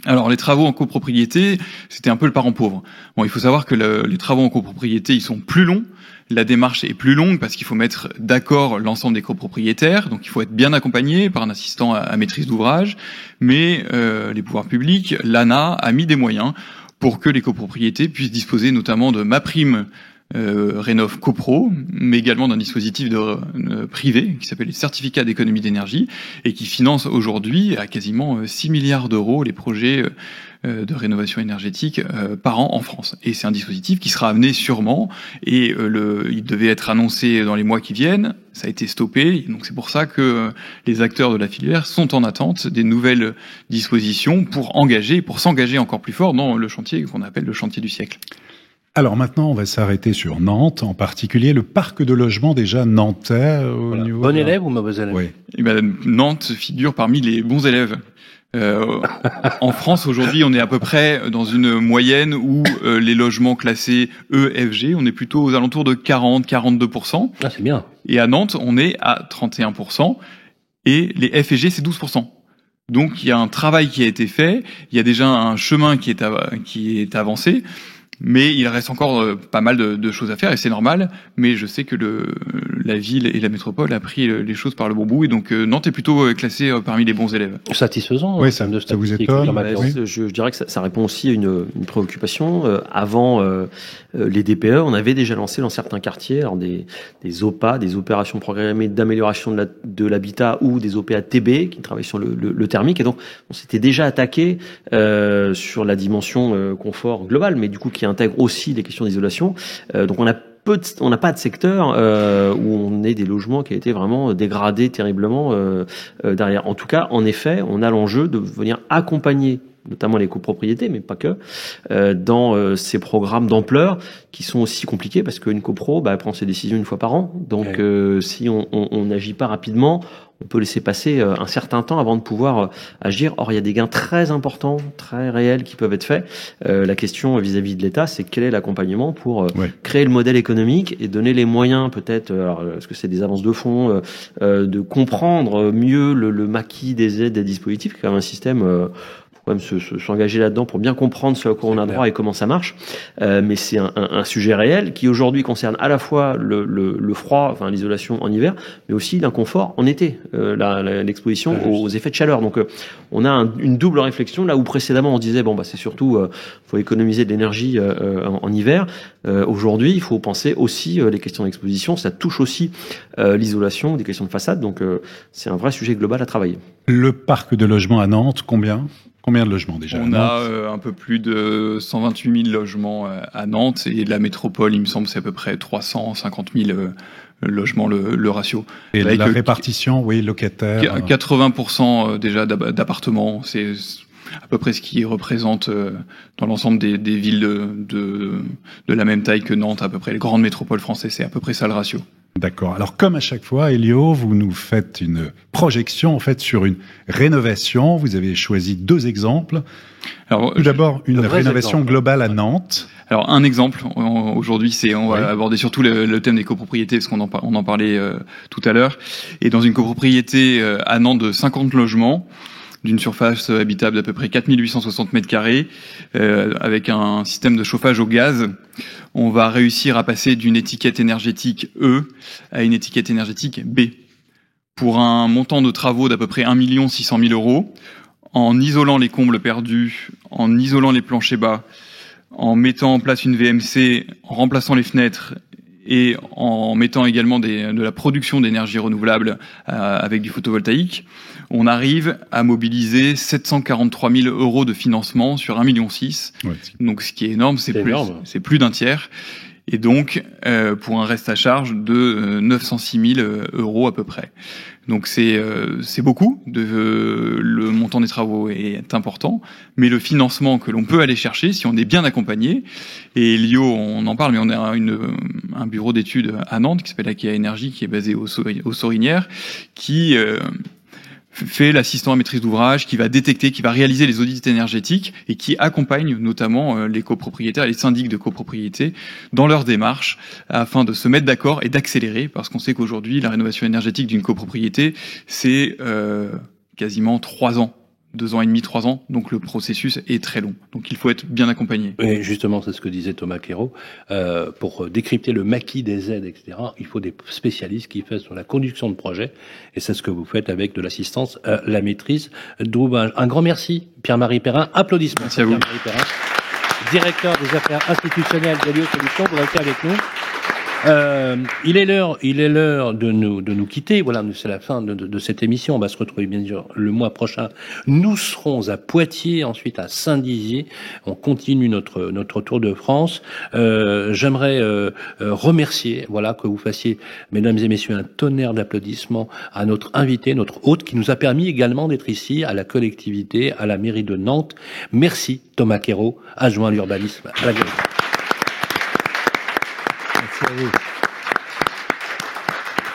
Alors les travaux en copropriété, c'était un peu le parent pauvre. Bon, il faut savoir que les travaux en copropriété, ils sont plus longs. La démarche est plus longue parce qu'il faut mettre d'accord l'ensemble des copropriétaires, donc il faut être bien accompagné par un assistant à maîtrise d'ouvrage. Mais les pouvoirs publics, l'ANA a mis des moyens pour que les copropriétés puissent disposer notamment de MaPrimeRénov' CoPro, mais également d'un dispositif privé qui s'appelle les certificats d'économie d'énergie et qui finance aujourd'hui à quasiment 6 milliards d'euros les projets de rénovation énergétique par an en France. Et c'est un dispositif qui sera amené sûrement, et il devait être annoncé dans les mois qui viennent. Ça a été stoppé, donc c'est pour ça que les acteurs de la filière sont en attente des nouvelles dispositions pour s'engager encore plus fort dans le chantier qu'on appelle le chantier du siècle. Alors maintenant, on va s'arrêter sur Nantes, en particulier le parc de logement déjà nantais. Bon élève ou mauvais élève? Oui. Et Nantes figure parmi les bons élèves. En France, aujourd'hui, on est à peu près dans une moyenne où les logements classés E, F, G, on est plutôt aux alentours de 40-42%. Ah, c'est bien. Et à Nantes, on est à 31%. Et les F et G, c'est 12%. Donc, il y a un travail qui a été fait. Il y a déjà un chemin qui est avancé. Mais il reste encore pas mal de choses à faire, et c'est normal. Mais je sais que la ville et la métropole a pris les choses par le bon bout, et donc Nantes est plutôt classé parmi les bons élèves. Satisfaisant. Oui, ça vous étonne. Je dirais que ça répond aussi à une préoccupation. Avant les DPE, on avait déjà lancé dans certains quartiers des OPA, des opérations programmées d'amélioration de l'habitat, ou des OPA-TB qui travaillent sur le thermique. Et donc, on s'était déjà attaqué sur la dimension confort global, mais du coup qui intègre aussi les questions d'isolation. Donc on n'a pas de secteur où on ait des logements qui a été vraiment dégradés terriblement derrière. En tout cas, en effet, on a l'enjeu de venir accompagner notamment les copropriétés, mais pas que, dans ces programmes d'ampleur qui sont aussi compliqués parce qu'une copro elle prend ses décisions une fois par an. Donc si on n'agit pas rapidement, on peut laisser passer un certain temps avant de pouvoir agir. Or, il y a des gains très importants, très réels qui peuvent être faits. La question vis-à-vis de l'État, c'est quel est l'accompagnement pour créer le modèle économique et donner les moyens, peut-être, alors, est-ce que c'est des avances de fonds, de comprendre mieux le maquis des aides, des dispositifs, qui est quand même un système... faut quand même s'engager là-dedans pour bien comprendre ce à quoi on a droit et comment ça marche. Mais c'est un sujet réel qui aujourd'hui concerne à la fois le froid, enfin l'isolation en hiver, mais aussi l'inconfort en été, l'exposition aux effets de chaleur. Donc on a une double réflexion là où précédemment on disait c'est surtout faut économiser de l'énergie en hiver. Aujourd'hui, il faut penser aussi les questions d'exposition. Ça touche aussi l'isolation, des questions de façade. Donc c'est un vrai sujet global à travailler. Le parc de logements à Nantes, combien de logements déjà? On a un peu plus de 128 000 logements à Nantes et la métropole, il me semble, c'est à peu près 350 000 logements le ratio. Et la répartition, locataires 80% déjà d'appartements, c'est à peu près ce qui représente dans l'ensemble des villes de la même taille que Nantes, à peu près les grandes métropoles françaises, c'est à peu près ça le ratio. D'accord. Alors, comme à chaque fois, Elio, vous nous faites une projection, en fait, sur une rénovation. Vous avez choisi 2 exemples. Alors, tout d'abord, une rénovation globale à Nantes. Alors, un exemple, aujourd'hui, on va aborder surtout le thème des copropriétés, parce qu'on en parlait tout à l'heure. Et dans une copropriété à Nantes de 50 logements, d'une surface habitable d'à peu près 4860 mètres carrés, avec un système de chauffage au gaz, on va réussir à passer d'une étiquette énergétique E à une étiquette énergétique B. Pour un montant de travaux d'à peu près 1 600 000 euros, en isolant les combles perdus, en isolant les planchers bas, en mettant en place une VMC, en remplaçant les fenêtres et en mettant également de la production d'énergie renouvelable avec du photovoltaïque, on arrive à mobiliser 743 000 euros de financement sur 1,6 million. Donc ce qui est énorme, c'est plus d'un tiers. Et donc, pour un reste à charge de 906 000 euros à peu près. Donc c'est beaucoup. Le montant des travaux est important, mais le financement que l'on peut aller chercher, si on est bien accompagné, et Elio, on en parle, mais on a un bureau d'études à Nantes qui s'appelle Akea Énergie, qui est basé aux Sorinières, qui fait l'assistant à maîtrise d'ouvrage, qui va détecter, qui va réaliser les audits énergétiques et qui accompagne notamment les copropriétaires et les syndics de copropriété dans leur démarche afin de se mettre d'accord et d'accélérer, parce qu'on sait qu'aujourd'hui, la rénovation énergétique d'une copropriété, c'est quasiment 3 ans. 2 ans et demi, 3 ans, donc le processus est très long. Donc il faut être bien accompagné. Et justement, c'est ce que disait Thomas Quérault. Pour décrypter le maquis des aides, etc., il faut des spécialistes qui fassent sur la conduction de projet. Et c'est ce que vous faites avec de l'assistance à la maîtrise d'ouvrage. Un grand merci, Pierre-Marie Perrin. Applaudissements. Merci à vous. Pierre-Marie Perrin, directeur des affaires institutionnelles d'Elio Solutions, pour rester avec nous. Il est l'heure de nous quitter. Voilà, c'est la fin de cette émission. On va se retrouver bien sûr le mois prochain. Nous serons à Poitiers, ensuite à Saint-Dizier. On continue notre tour de France. J'aimerais remercier, que vous fassiez, mesdames et messieurs, un tonnerre d'applaudissements à notre invité, notre hôte, qui nous a permis également d'être ici à la collectivité, à la mairie de Nantes. Merci Thomas Quérault, adjoint à l'urbanisme à la Vérité.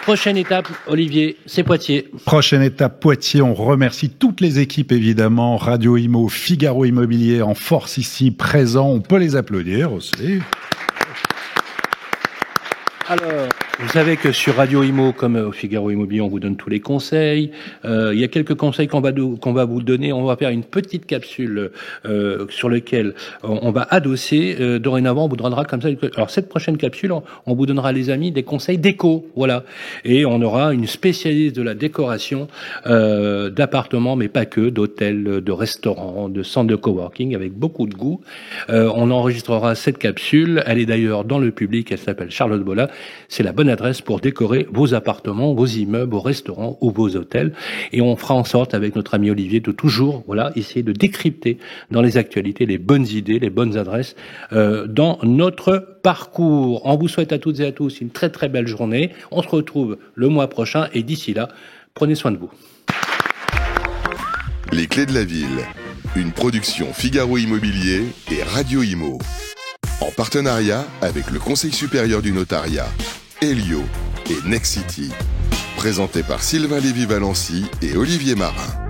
Prochaine étape, Olivier, c'est Poitiers. Prochaine étape, Poitiers. On remercie toutes les équipes, évidemment. Radio Imo, Figaro Immobilier en force ici, présents. On peut les applaudir aussi. Alors, vous savez que sur Radio Imo, comme au Figaro Immobilier, on vous donne tous les conseils. Il y a quelques conseils qu'on va vous donner. On va faire une petite capsule sur laquelle on va adosser. Dorénavant, on vous donnera comme ça. Alors cette prochaine capsule, on vous donnera, les amis, des conseils déco, voilà. Et on aura une spécialiste de la décoration d'appartements, mais pas que, d'hôtels, de restaurants, de centres de coworking, avec beaucoup de goût. On enregistrera cette capsule. Elle est d'ailleurs dans le public. Elle s'appelle Charlotte Bolla. C'est la bonne adresse pour décorer vos appartements, vos immeubles, vos restaurants ou vos hôtels. Et on fera en sorte, avec notre ami Olivier, de toujours, essayer de décrypter dans les actualités les bonnes idées, les bonnes adresses dans notre parcours. On vous souhaite à toutes et à tous une très très belle journée. On se retrouve le mois prochain et d'ici là, prenez soin de vous. Les clés de la ville. Une production Figaro Immobilier et Radio Imo. En partenariat avec le Conseil supérieur du notariat, Elio et Nexity. Présenté par Sylvain Lévy-Valency et Olivier Marin.